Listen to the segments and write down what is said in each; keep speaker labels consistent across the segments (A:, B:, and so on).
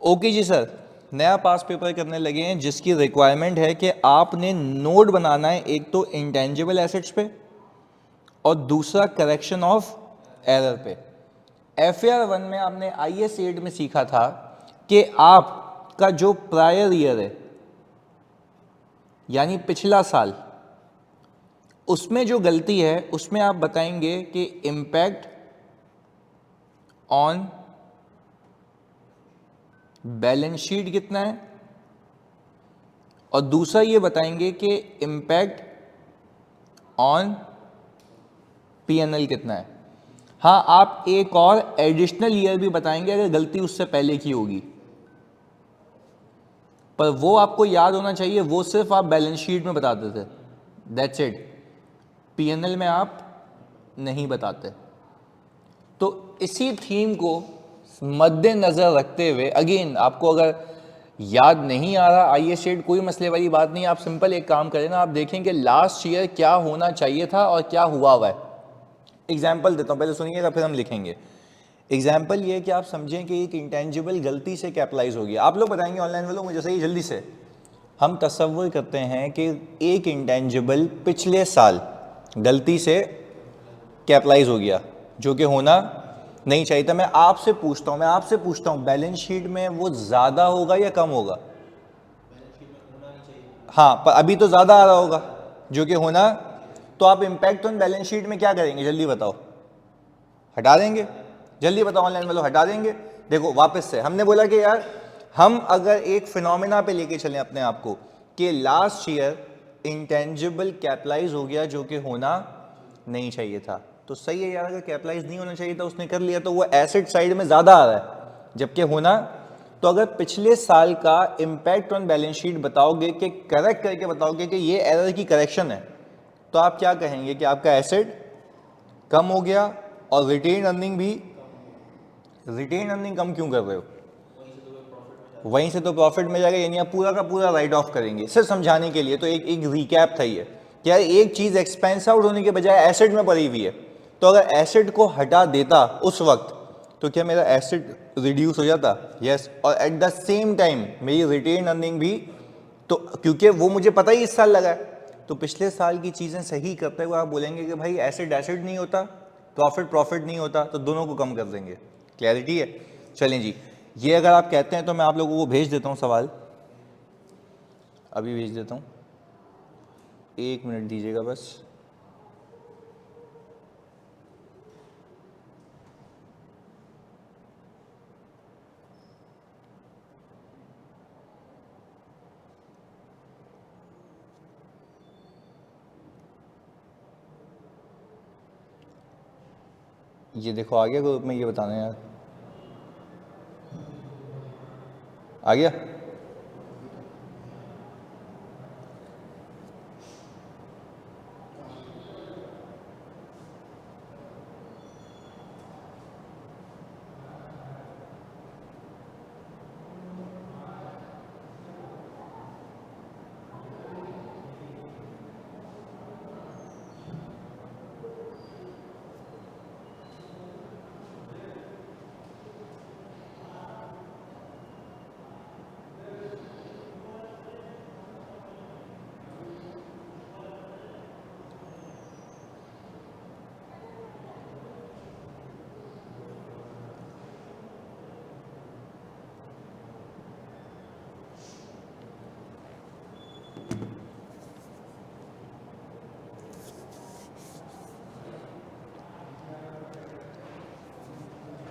A: Okay जी sir, नया पास paper करने लगे हैं जिसकी रिक्वायरमेंट है कि आपने नोट बनाना है, एक तो इंटेंजिबल एसेट्स पे और दूसरा करेक्शन ऑफ एरर पे। FAR 1 में आपने IS 8 में सीखा था कि आपका जो प्रायर ईयर है यानी पिछला साल, उसमें जो गलती है उसमें आप बताएंगे कि इम्पैक्ट ऑन बैलेंस शीट कितना है और दूसरा ये बताएंगे कि इम्पैक्ट ऑन PNL कितना है। हाँ, आप एक और एडिशनल ईयर भी बताएंगे अगर गलती उससे पहले की होगी, पर वो आपको याद होना चाहिए, वो सिर्फ आप बैलेंस शीट में बताते थे, दैट्स इट। PNL में आप नहीं बताते। तो इसी थीम को मद्देनजर रखते हुए, अगेन आपको अगर याद नहीं आ रहा IS 8 कोई मसले वाली बात नहीं, आप सिंपल एक काम करें ना, आप देखें कि लास्ट ईयर क्या होना चाहिए था और क्या हुआ हुआ है। एग्जाम्पल देता हूँ, पहले सुनिएगा फिर हम लिखेंगे। एग्जाम्पल ये कि आप समझें कि एक इंटेंजिबल गलती से कैपिटलाइज हो गया। आप लोग बताएंगे ऑनलाइन वालों मुझे सही जल्दी से। हम तसव्वुर करते हैं कि एक इंटेंजिबल पिछले साल गलती से कैपिटलाइज हो गया जो कि होना नहीं चाहिए था। मैं आपसे पूछता हूँ बैलेंस शीट में वो ज़्यादा होगा या कम होगा? हाँ, पर अभी तो ज़्यादा आ रहा होगा जो कि होना, तो आप इम्पैक्ट ऑन बैलेंस शीट में क्या करेंगे जल्दी बताओ? हटा देंगे। जल्दी बताओ ऑनलाइन वालों, हटा देंगे। देखो वापस से हमने बोला कि यार हम अगर एक फिनोमिना पे लेके चलें अपने आप को कि लास्ट ईयर इंटेंजिबल कैपिटलाइज हो गया जो कि होना नहीं चाहिए था, तो सही है यार, अगर कैपिटलाइज नहीं होना चाहिए था उसने कर लिया तो वो एसेट साइड में ज़्यादा आ रहा है जबकि होना। तो अगर पिछले साल का इम्पैक्ट ऑन बैलेंस शीट बताओगे कि करेक्ट करके बताओगे कि ये एरर की करेक्शन है, तो आप क्या कहेंगे कि आपका एसेट कम हो गया और रिटेन अर्निंग भी। रिटेन अर्निंग कम क्यों कर रहे हो? वहीं से तो प्रॉफिट मिल जाएगा, यानी आप पूरा का पूरा राइट ऑफ करेंगे। सिर्फ समझाने के लिए तो एक रिकैप था ये कि यार एक चीज एक्सपेंस आउट होने के बजाय एसेट में पड़ी हुई है, तो अगर एसेट को हटा देता उस वक्त तो क्या मेरा एसेट रिड्यूस हो जाता? यस। और एट द सेम टाइम मेरी रिटेन अर्निंग भी, तो क्योंकि वो मुझे पता ही इस साल लगा है, तो पिछले साल की चीज़ें सही करते हुए आप बोलेंगे कि भाई एसेट एसेट नहीं होता, प्रॉफिट प्रॉफिट नहीं होता, तो दोनों को कम कर देंगे। क्लैरिटी है? चलें जी, ये अगर आप कहते हैं तो मैं आप लोगों को भेज देता हूँ सवाल, अभी भेज देता हूँ, 1 मिनट दीजिएगा बस। ये देखो आ गया ग्रुप में, ये बताना यार, आ गया?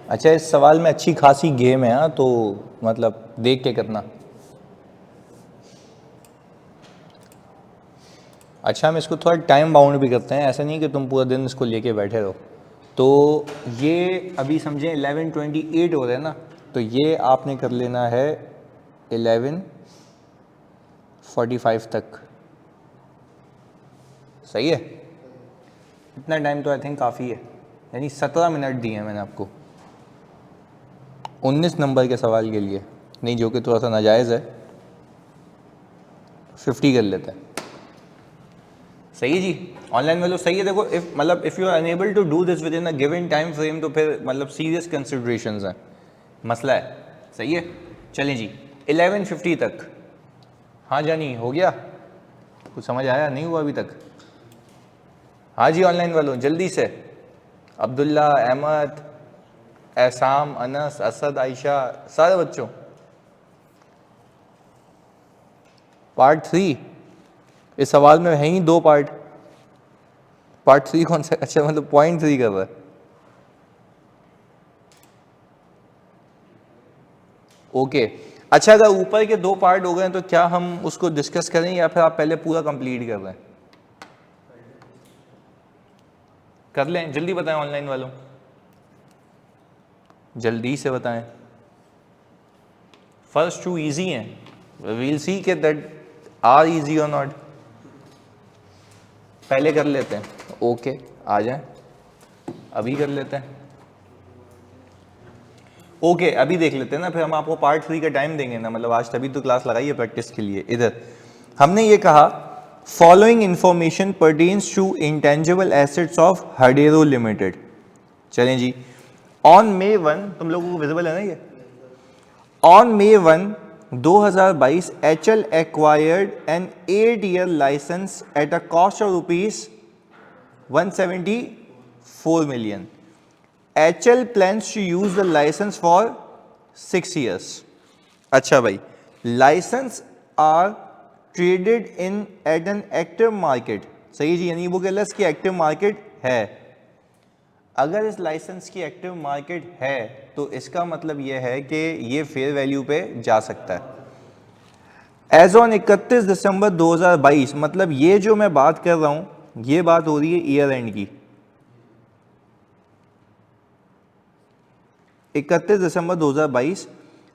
A: अच्छा, इस सवाल में अच्छी खासी गेम है, हाँ, तो मतलब देख के करना। अच्छा, हम इसको थोड़ा टाइम बाउंड भी करते हैं, ऐसा नहीं कि तुम पूरा दिन इसको लेके बैठे रहो। तो ये अभी समझें 11:28 हो रहे हैं ना, तो ये आपने कर लेना है 11:45 तक। सही है? इतना टाइम तो आई थिंक काफ़ी है, यानी 17 मिनट दिए हैं मैंने आपको 19 नंबर के सवाल के लिए, नहीं जो कि थोड़ा सा नाजायज़ है, 50 कर लेते हैं। सही है जी ऑनलाइन वालों? सही है। देखो if you are unable to do this within a given time frame तो फिर मतलब सीरियस कंसिडरेशंस हैं, मसला है। सही है? चलें जी 1150 तक। हाँ जानी हो गया, कुछ समझ आया नहीं हुआ अभी तक? हाँ जी ऑनलाइन वालों जल्दी से, अब्दुल्ला, अहमद, एहसाम, अनस, असद, आयशा, सारे बच्चों। पार्ट 3 इस सवाल में है ही 2 पार्ट। पार्ट 3 कौन सा? अच्छा मतलब पॉइंट 3 कर रहा है। ओके अच्छा, अगर ऊपर के 2 पार्ट हो गए तो क्या हम उसको डिस्कस करें या फिर आप पहले पूरा कंप्लीट कर रहे हैं? कर लें, जल्दी बताएं ऑनलाइन वालों, जल्दी से बताएं। फर्स्ट 2 इजी हैं, वील सी के दैट आर इजी और नॉट। पहले कर लेते हैं, ओके आ जाएं, अभी कर लेते हैं। ओके अभी देख लेते हैं ना, फिर हम आपको पार्ट 3 का टाइम देंगे ना, मतलब आज तभी तो क्लास लगाई है प्रैक्टिस के लिए। इधर हमने ये कहा following information pertains to intangible assets of हडेरो लिमिटेड। चलें जी, ऑन May 1, तुम लोगों को विजिबल है ना ये? On May 1, 2022 HL acquired an 8-year license at a cost of rupees 174 million. HL plans to use the license for 6 years. अच्छा भाई, license are traded in at an active market, सही जी, यानी वो कह रहा है इसकी एक्टिव मार्केट है। अगर इस लाइसेंस की एक्टिव मार्केट है तो इसका मतलब यह है कि ये फेयर वैल्यू पे जा सकता है। एज ऑन 31 दिसंबर 2022, मतलब ये जो मैं बात कर रहा हूं ये बात हो रही है ईयर एंड की। 31 December 2022,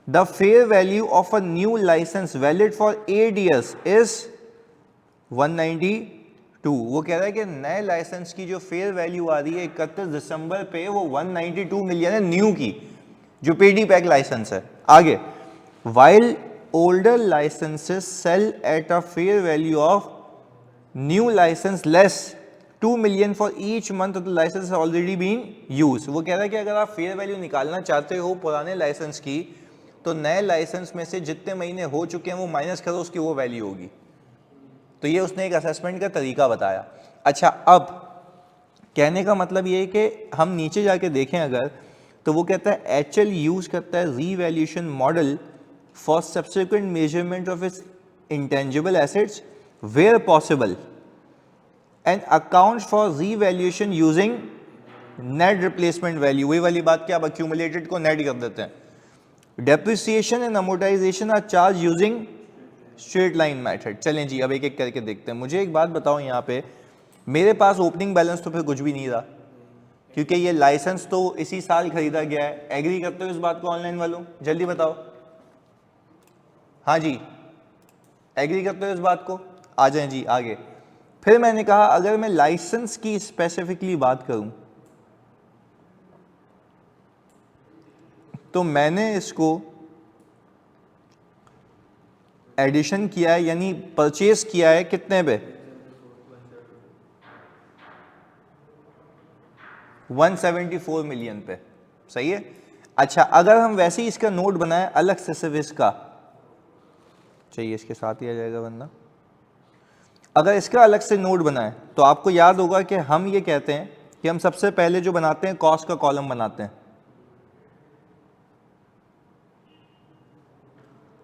A: the fair value of a new license valid for 8 years is 192। वो कह रहा है कि नए लाइसेंस की जो फेयर वैल्यू आ रही है 31 दिसंबर पे वो 192 मिलियन है न्यू की, जो पेडी पैक लाइसेंस है। आगे, while older licenses sell at a fair value of new license less 2 million for each month of the license already been use. वो कह रहा है कि अगर आप फेयर वैल्यू निकालना चाहते हो पुराने लाइसेंस की तो नए लाइसेंस में से जितने महीने हो चुके हैं वो माइनस करो, उसकी वो वैल्यू होगी। तो ये उसने एक असेसमेंट का तरीका बताया। अच्छा, अब कहने का मतलब ये है कि हम नीचे जाके देखें अगर, तो वो कहता है HL यूज करता है revaluation model for subsequent measurement of its intangible assets where possible and account for revaluation using net replacement value. वही वाली बात कि आप अक्यूमुलेटेड को नेट कर देते हैं। Depreciation and amortisation are charge using straight line method. चलें जी, अब एक एक करके देखते हैं। मुझे एक बात बताओ, यहाँ पे मेरे पास ओपनिंग बैलेंस तो फिर कुछ भी नहीं रहा, क्योंकि ये लाइसेंस तो इसी साल खरीदा गया है। एग्री करते हो इस बात को ऑनलाइन वालों? जल्दी बताओ। हाँ जी, एग्री करते हो इस बात को? आ जाएं जी आगे। फिर मैंने कहा अगर मैं लाइसेंस की स्पेसिफिकली बात करूं तो मैंने इसको एडिशन किया है, यानी परचेज किया है कितने पे? 174 मिलियन पे, सही है। अच्छा, अगर हम वैसे ही इसका नोट बनाए अलग से सिर्फ इसका, चाहिए इसके साथ ही आ जाएगा वरना, अगर इसका अलग से नोट बनाए तो आपको याद होगा कि हम ये कहते हैं कि हम सबसे पहले जो बनाते हैं कॉस्ट का कॉलम बनाते हैं।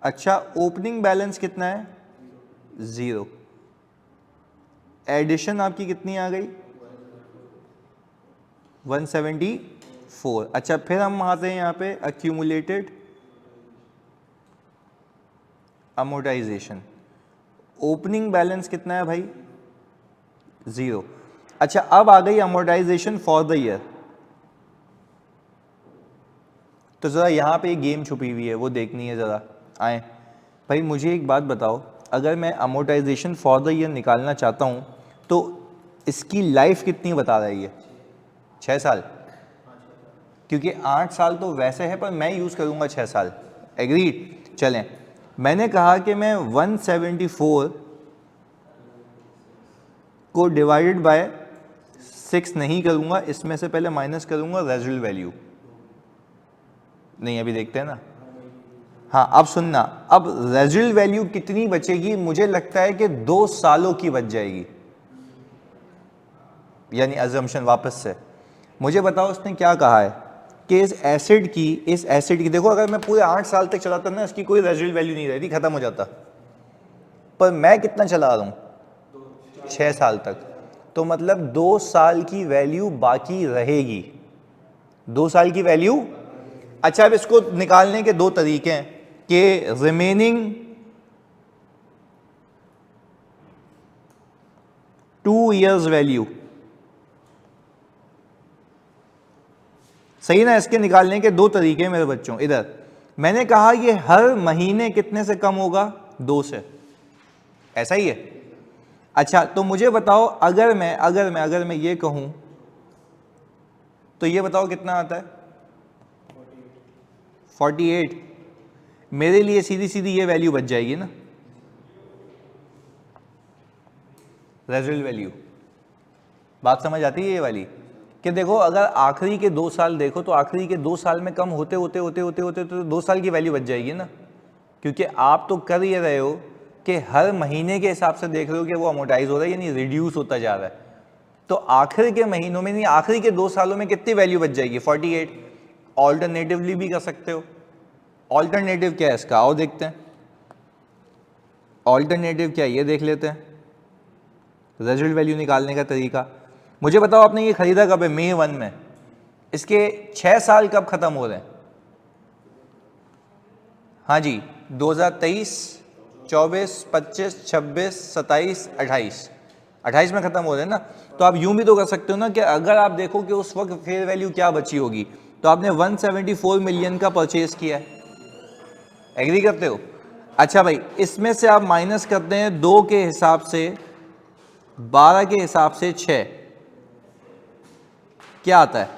A: अच्छा, ओपनिंग बैलेंस कितना है? 0। एडिशन आपकी कितनी आ गई? 174। अच्छा, फिर हम आते हैं यहाँ पे अक्यूमुलेटेड अमोर्टाइजेशन। ओपनिंग बैलेंस कितना है भाई? 0। अच्छा, अब आ गई अमोर्टाइजेशन फॉर द ईयर। तो ज़रा यहाँ पे एक गेम छुपी हुई है, वो देखनी है, ज़रा आए भाई। मुझे एक बात बताओ, अगर मैं अमोर्टाइजेशन फॉर द ईयर निकालना चाहता हूँ तो इसकी लाइफ कितनी बता रही है? 6 साल, क्योंकि 8 साल तो वैसे है पर मैं यूज़ करूँगा 6 साल। एग्रीड। चलें, मैंने कहा कि मैं 174 को डिवाइडेड बाय 6 नहीं करूँगा, इसमें से पहले माइनस करूँगा रेजिडुअल वैल्यू। नहीं, अभी देखते हैं ना। हाँ अब सुनना, अब रेजिडुअल वैल्यू कितनी बचेगी? मुझे लगता है कि 2 सालों की बच जाएगी, यानी अजम्पशन वापस से। मुझे बताओ उसने क्या कहा है कि इस एसिड की देखो, अगर मैं पूरे 8 साल तक चलाता ना, इसकी कोई रेजिडुअल वैल्यू नहीं रहती, खत्म हो जाता। पर मैं कितना चला रहा हूं? 6 साल तक। तो मतलब 2 साल की वैल्यू बाकी रहेगी, 2 साल की वैल्यू। अच्छा अब इसको निकालने के 2 तरीके हैं कि रिमेनिंग 2 इयर्स वैल्यू, सही ना? इसके निकालने के 2 तरीके हैं मेरे बच्चों। इधर मैंने कहा ये हर महीने कितने से कम होगा? 2 से, ऐसा ही है। अच्छा तो मुझे बताओ, अगर मैं ये कहूं तो ये बताओ कितना आता है? 48। मेरे लिए सीधी सीधी ये वैल्यू बच जाएगी ना, रेजिडुअल वैल्यू। बात समझ आती है ये वाली? कि देखो अगर आखिरी के 2 साल देखो तो आखिरी के 2 साल में कम होते होते होते होते होते तो 2 साल की वैल्यू बच जाएगी ना, क्योंकि आप तो कर ये रहे हो कि हर महीने के हिसाब से देख रहे हो कि वो अमोर्टाइज हो रहा है, यानी रिड्यूस होता जा रहा है। तो आखिर के महीनों में, नहीं आखिरी के 2 सालों में कितनी वैल्यू बच जाएगी? 48। ऑल्टरनेटिवली भी कर सकते हो। ऑल्टरनेटिव क्या है इसका, आओ देखते हैं। ऑल्टरनेटिव क्या है ये देख लेते हैं, रेजिडुअल वैल्यू निकालने का तरीका। मुझे बताओ आपने ये खरीदा कब है? मई 1 में। इसके 6 साल कब खत्म हो रहे हैं? हाँ जी, 2023, 24, 25, 26, 27, 28। 28 में खत्म हो रहे हैं ना। तो आप यूं भी तो कर सकते हो ना कि अगर आप देखो कि उस वक्त फेयर वैल्यू क्या बची होगी, तो आपने 174 मिलियन का परचेज किया है, एग्री करते हो? अच्छा भाई, इसमें से आप माइनस करते हैं 2 के हिसाब से, 12 के हिसाब से 6, क्या आता है?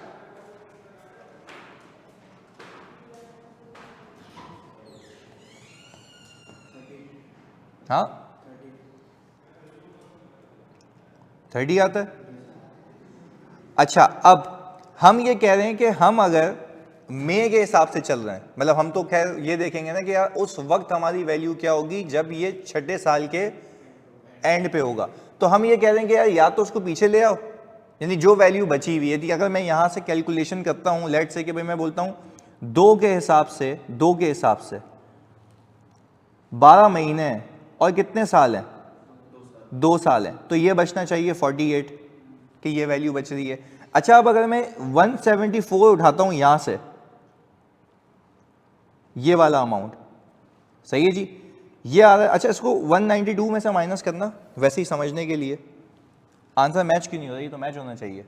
A: हाँ 30 आता है। अच्छा अब हम ये कह रहे हैं कि हम अगर मई के हिसाब से चल रहे हैं, मतलब हम तो खैर ये देखेंगे ना कि यार उस वक्त हमारी वैल्यू क्या होगी जब ये 6ठे साल के एंड पे होगा। तो हम ये कह रहे हैं कि यार या तो उसको पीछे ले आओ, यानी जो वैल्यू बची हुई है, अगर मैं यहां से कैलकुलेशन करता हूं, लेट से कि भाई मैं बोलता हूं 2 के हिसाब से 12 महीने हैं और कितने साल हैं? 2 साल हैं, तो ये बचना चाहिए 48 कि ये वैल्यू बच रही है। अच्छा अब अगर मैं 174 उठाता हूं यहां से, ये वाला अमाउंट, सही है जी, ये आ रहा है। अच्छा इसको 192 में से माइनस करना, वैसे ही समझने के लिए। आंसर मैच क्यों नहीं हो रहा? ये तो मैच होना चाहिए।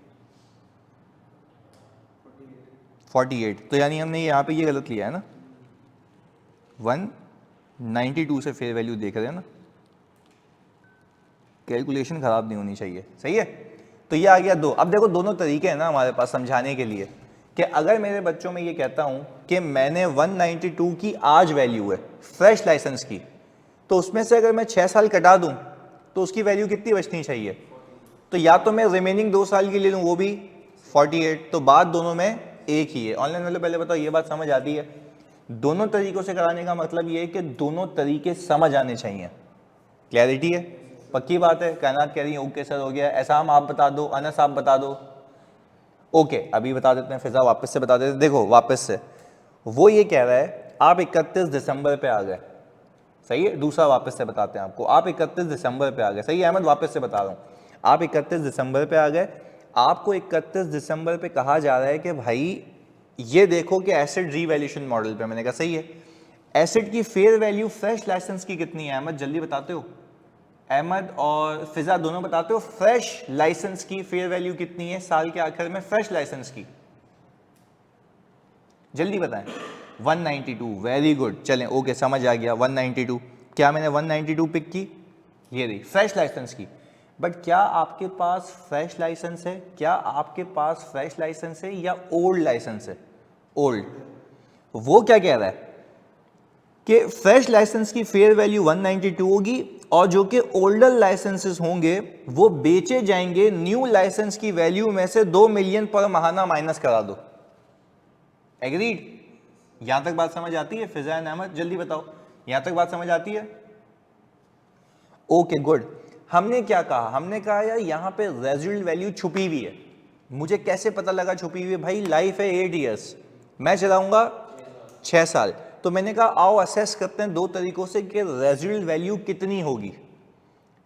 A: 48, तो यानी हमने यहाँ पे ये गलत लिया है ना, 192 से फेयर वैल्यू देख रहे हैं ना, कैलकुलेशन खराब नहीं होनी चाहिए, सही है। तो ये आ गया 2। अब देखो दोनों तरीके हैं ना हमारे पास समझाने के लिए, कि अगर मेरे बच्चों में ये कहता हूं कि मैंने 192 की आज वैल्यू है फ्रेश लाइसेंस की, तो उसमें से अगर मैं 6 साल कटा दूं तो उसकी वैल्यू कितनी बचनी चाहिए? तो या तो मैं रिमेनिंग 2 साल की ले लूं, वो भी 48, तो बात दोनों में एक ही है। ऑनलाइन वाले पहले बताओ ये बात समझ आती है? दोनों तरीकों से कराने का मतलब ये है कि दोनों तरीके समझ आने चाहिए। क्लैरिटी है? पक्की बात है? कायनात कह रही है ओके सर हो गया। एहसाम आप बता दो, अनस आप बता दो। ओके अभी बता देते हैं, फिजा वापस से बता देते हैं। देखो वापस से वो ये कह रहा है आप 31 दिसंबर पे आ गए, सही है। दूसरा वापस से बताते हैं आपको, आप 31 दिसंबर पे आ गए, सही है अहमद, वापस से बता रहा हूँ। आप 31 दिसंबर पे आ गए, आपको 31 दिसंबर पे कहा जा रहा है कि भाई ये देखो कि एसिड रीवैल्यूएशन मॉडल पे, मैंने कहा सही है। एसिड की फेयर वैल्यू फ्रेश लाइसेंस की कितनी है अहमद, जल्दी बताते हो? अहमद और फिजा दोनों बताते हो, फ्रेश लाइसेंस की फेयर वैल्यू कितनी है साल के आखिर में, फ्रेश लाइसेंस की, जल्दी बताएं। 192, वेरी गुड, चलें ओके समझ आ गया। 192, क्या मैंने 192 पिक की? ये रही फ्रेश लाइसेंस की। बट क्या आपके पास फ्रेश लाइसेंस है? क्या आपके पास फ्रेश लाइसेंस है या ओल्ड लाइसेंस है? ओल्ड। वो क्या कह रहा है कि फ्रेश लाइसेंस की फेयर वैल्यू 192 होगी और जो कि ओल्डर लाइसेंसेस होंगे वो बेचे जाएंगे न्यू लाइसेंस की वैल्यू में से 2 मिलियन पर महाना माइनस करा दो। एग्रीड? यहां तक बात समझ आती है फिजा एंड अहमद? जल्दी बताओ, यहां तक बात समझ आती है? Okay good. हमने क्या कहा? हमने कहा यार यहां पे रेजिडुअल वैल्यू छुपी हुई है। मुझे कैसे पता लगा छुपी हुई है? भाई लाइफ है 8 ईयर्स, मैं चलाऊंगा 6 साल, तो मैंने कहा आओ असेस करते हैं दो तरीकों से कि रेजिडुअल वैल्यू कितनी होगी।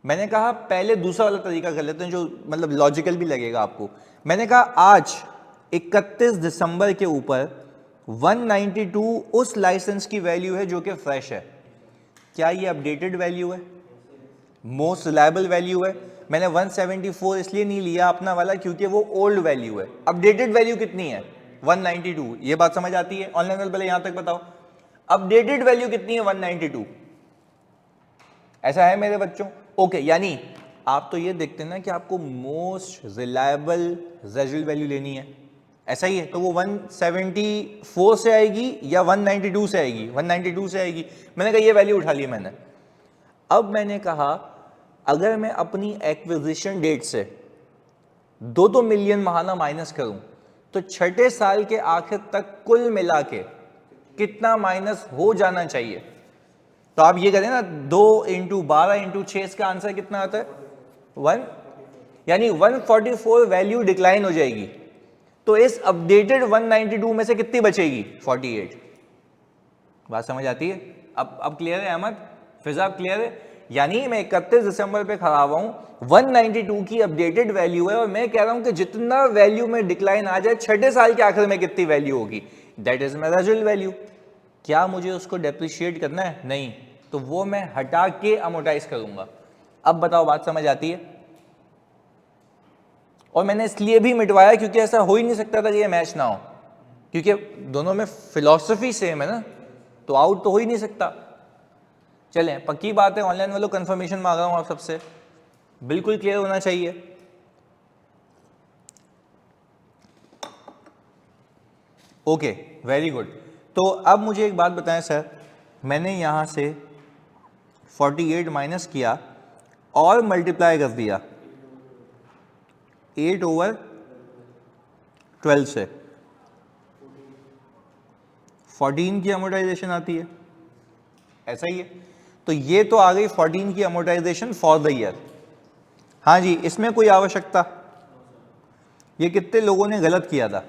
A: मैंने कहा पहले दूसरा वाला तरीका कर लेते हैं जो मतलब लॉजिकल भी लगेगा आपको। मैंने कहा आज 31 दिसंबर के ऊपर 192 उस लाइसेंस की वैल्यू है जो कि फ्रेश है। क्या ये अपडेटेड वैल्यू है? मोस्ट रिलायबल वैल्यू है। मैंने 174 इसलिए नहीं लिया अपना वाला क्योंकि वो ओल्ड वैल्यू है। अपडेटेड वैल्यू कितनी है? 192। ये बात समझ आती है? ऑनलाइन वाले पहले यहां तक बताओ, अपडेटेड वैल्यू कितनी है? 192। ऐसा है मेरे बच्चों? ओके, यानी आप तो ये देखते हैं ना कि आपको मोस्ट रिलायबल रेजिडुअल वैल्यू लेनी है, ऐसा ही है। तो वो 174 से आएगी या 192 से आएगी? 192 से आएगी। मैंने कहा ये वैल्यू उठा ली मैंने। अब मैंने कहा अगर मैं अपनी एक्विजिशन डेट से 2 मिलियन महाना माइनस करूं तो छठे साल के आखिर तक कुल मिला के कितना माइनस हो जाना चाहिए? तो आप ये करें ना, 2 इंटू 12 इंटू 6, इसका आंसर कितना आता है? 1, यानी 144 वैल्यू डिक्लाइन हो जाएगी। तो इस अपडेटेड 192 में से कितनी बचेगी? 48। बात समझ आती है? अब क्लियर है अहमद? फिजा क्लियर है? यानी मैं 31 दिसंबर पे खड़ा हुआ हूं, 192 की अपडेटेड वैल्यू है और मैं कह रहा हूं कि जितना वैल्यू में डिक्लाइन आ जाए छठे साल के आखिर में कितनी वैल्यू होगी, that is my residual value. क्या मुझे उसको डेप्रिशिएट करना है? नहीं, तो वो मैं हटा के अमोर्टाइज करूंगा। अब बताओ बात समझ आती है? और मैंने इसलिए भी मिटवाया क्योंकि ऐसा हो ही नहीं सकता था कि ये मैच ना हो, क्योंकि दोनों में फिलॉसफी सेम है ना, तो आउट तो हो ही नहीं सकता। चलें, पक्की बात है, ऑनलाइन वालों कंफर्मेशन मांग रहा हूं आप सबसे, बिल्कुल क्लियर होना चाहिए। Okay, very good. तो अब मुझे एक बात बताएं सर, मैंने यहां से 48 माइनस किया और मल्टीप्लाई कर दिया 8/12 से, 14 की अमोर्टाइजेशन आती है, ऐसा ही है। तो ये तो आ गई 14 की अमोर्टाइजेशन फॉर द ईयर। हाँ जी, इसमें कोई आवश्यकता? ये कितने लोगों ने गलत किया था?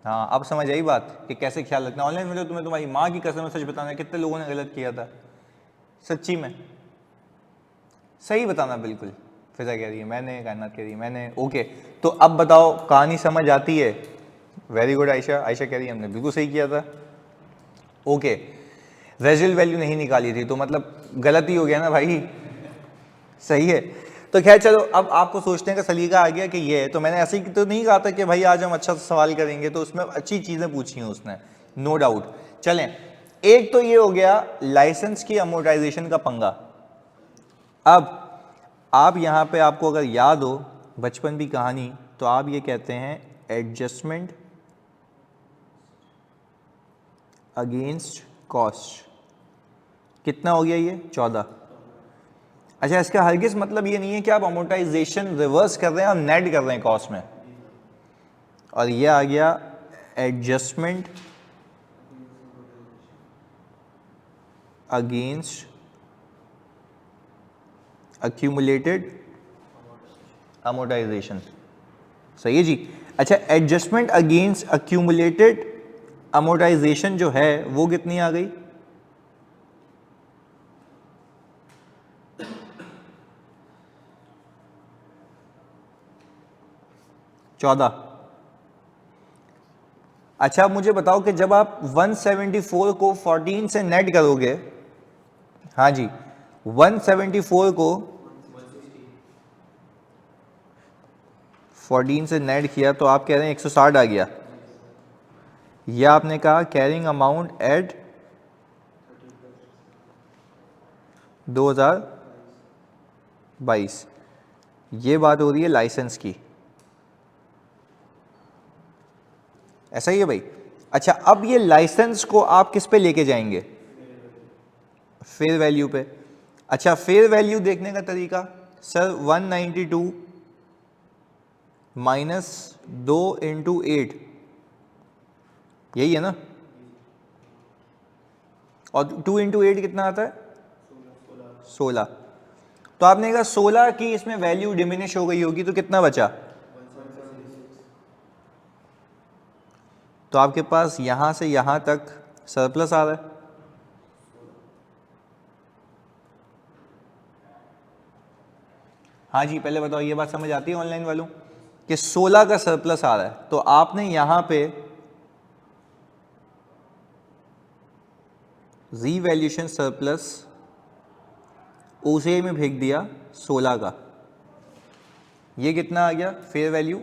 A: हाँ, अब समझ आई बात कि कैसे ख्याल रखना। ऑनलाइन में तुम्हें तुम्हारी माँ की कसम सच बताना है, कितने लोगों ने गलत किया था? सच्ची में सही बताना बिल्कुल। फिजा कह रही है मैंने, कायनात कह रही है मैंने। ओके, तो अब बताओ कहानी समझ आती है? Very good Ayesha. आयशा कह रही है हमने बिल्कुल सही किया था। ओके, रेजिडुअल वैल्यू नहीं निकाली थी तो मतलब गलती हो गया ना भाई, सही है। तो खैर चलो, अब आपको सोचने का सलीका आ गया कि ये है। तो मैंने ऐसे ही तो नहीं कहा था कि भाई आज हम अच्छा सवाल करेंगे, तो उसमें अच्छी चीज़ें पूछी हैं उसने, नो डाउट। चलें, एक तो ये हो गया लाइसेंस की अमोर्टाइजेशन का पंगा। अब आप यहाँ पे, आपको अगर याद हो बचपन की कहानी, तो आप ये कहते हैं एडजस्टमेंट अगेंस्ट कॉस्ट। कितना हो गया ये? 14। अच्छा, इसका हरगिज मतलब ये नहीं है कि आप अमोर्टाइजेशन रिवर्स कर रहे हैं और नेट कर रहे हैं कॉस्ट में। और ये आ गया एडजस्टमेंट अगेंस्ट अक्यूमुलेटेड अमोर्टाइजेशन, सही है जी। अच्छा, एडजस्टमेंट अगेंस्ट अक्यूमुलेटेड अमोर्टाइजेशन जो है वो कितनी आ गई? 14। अच्छा, मुझे बताओ कि जब आप 174 को 14 से नेट करोगे, हाँ जी, 174 को 14 से नेट किया तो आप कह रहे हैं 160 आ गया। यह आपने कहा कैरिंग अमाउंट एट 2022। ये बात हो रही है लाइसेंस की, ऐसा ही है भाई। अच्छा, अब ये लाइसेंस को आप किस पे लेके जाएंगे? फेयर वैल्यू पे। अच्छा, फेयर वैल्यू देखने का तरीका सर, 192 माइनस 2 इंटू 8, यही है ना। और 2 इंटू 8 कितना आता है? 16। तो आपने कहा 16 की इसमें वैल्यू डिमिनिश हो गई होगी, तो कितना बचा? तो आपके पास यहां से यहां तक सरप्लस आ रहा है। हाँ जी, पहले बताओ, ये बात समझ आती है ऑनलाइन वालों कि 16 का सरप्लस आ रहा है, तो आपने यहां पे रीवैल्यूएशन सरप्लस ओसीआई में फेंक दिया 16 का। ये कितना आ गया फेयर वैल्यू?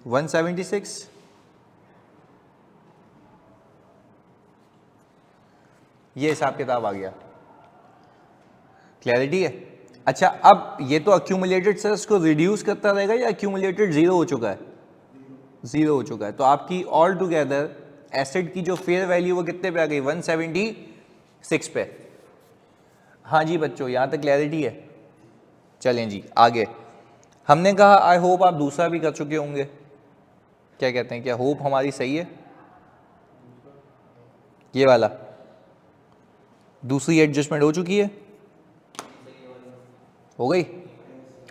A: 176। ये हिसाब किताब आ गया। क्लैरिटी है? अच्छा, अब ये तो अक्यूमुलेटेड सर इसको रिड्यूस करता रहेगा या अक्यूमुलेटेड जीरो हो चुका है? जीरो हो चुका है। तो आपकी ऑल टुगेदर एसेट की जो फेयर वैल्यू वो कितने पे आ गई? 176 पे। हाँ जी बच्चों, यहाँ तक क्लैरिटी है? चलें जी आगे। हमने कहा आई होप आप दूसरा भी कर चुके होंगे। क्या कहते हैं, क्या होप हमारी सही है? ये वाला दूसरी एडजस्टमेंट हो चुकी है? हो गई?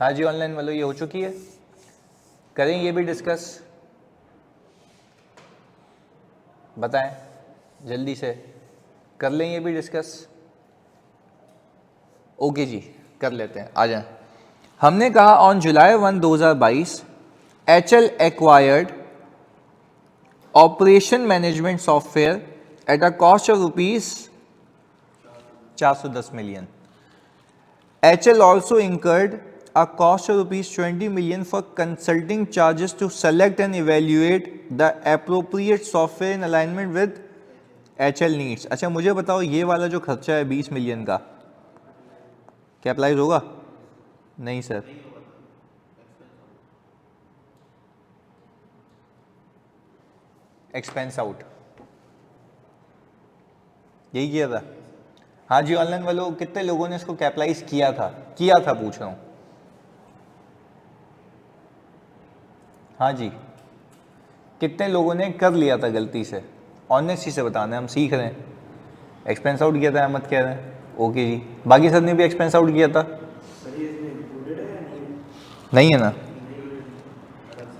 A: हाँ जी ऑनलाइन वालों, ये हो चुकी है। करें ये भी डिस्कस, बताएं जल्दी से, कर लें ये भी डिस्कस। ओके जी, कर लेते हैं, आ जाएं। हमने कहा on July 1, 2022 HL acquired operation management software at a cost of rupees 410 million. HL also incurred a cost of rupees 20 million for consulting charges to select and evaluate the appropriate software in alignment with HL needs. अच्छा मुझे बताओ, ये वाला जो खर्चा है 20 million का, क्या अप्लाइज होगा? नहीं सर, एक्सपेंस आउट, यही किया था। हाँ जी ऑनलाइन वालों, कितने लोगों ने इसको कैपलाइज किया था? पूछ रहा हूँ। हाँ जी, कितने लोगों ने कर लिया था गलती से? ऑनेस्टी से बताना है, हम सीख रहे हैं। एक्सपेंस आउट किया था, अहमद कह रहे हैं। ओके जी, बाकी सब ने भी एक्सपेंस आउट किया था? नहीं है ना,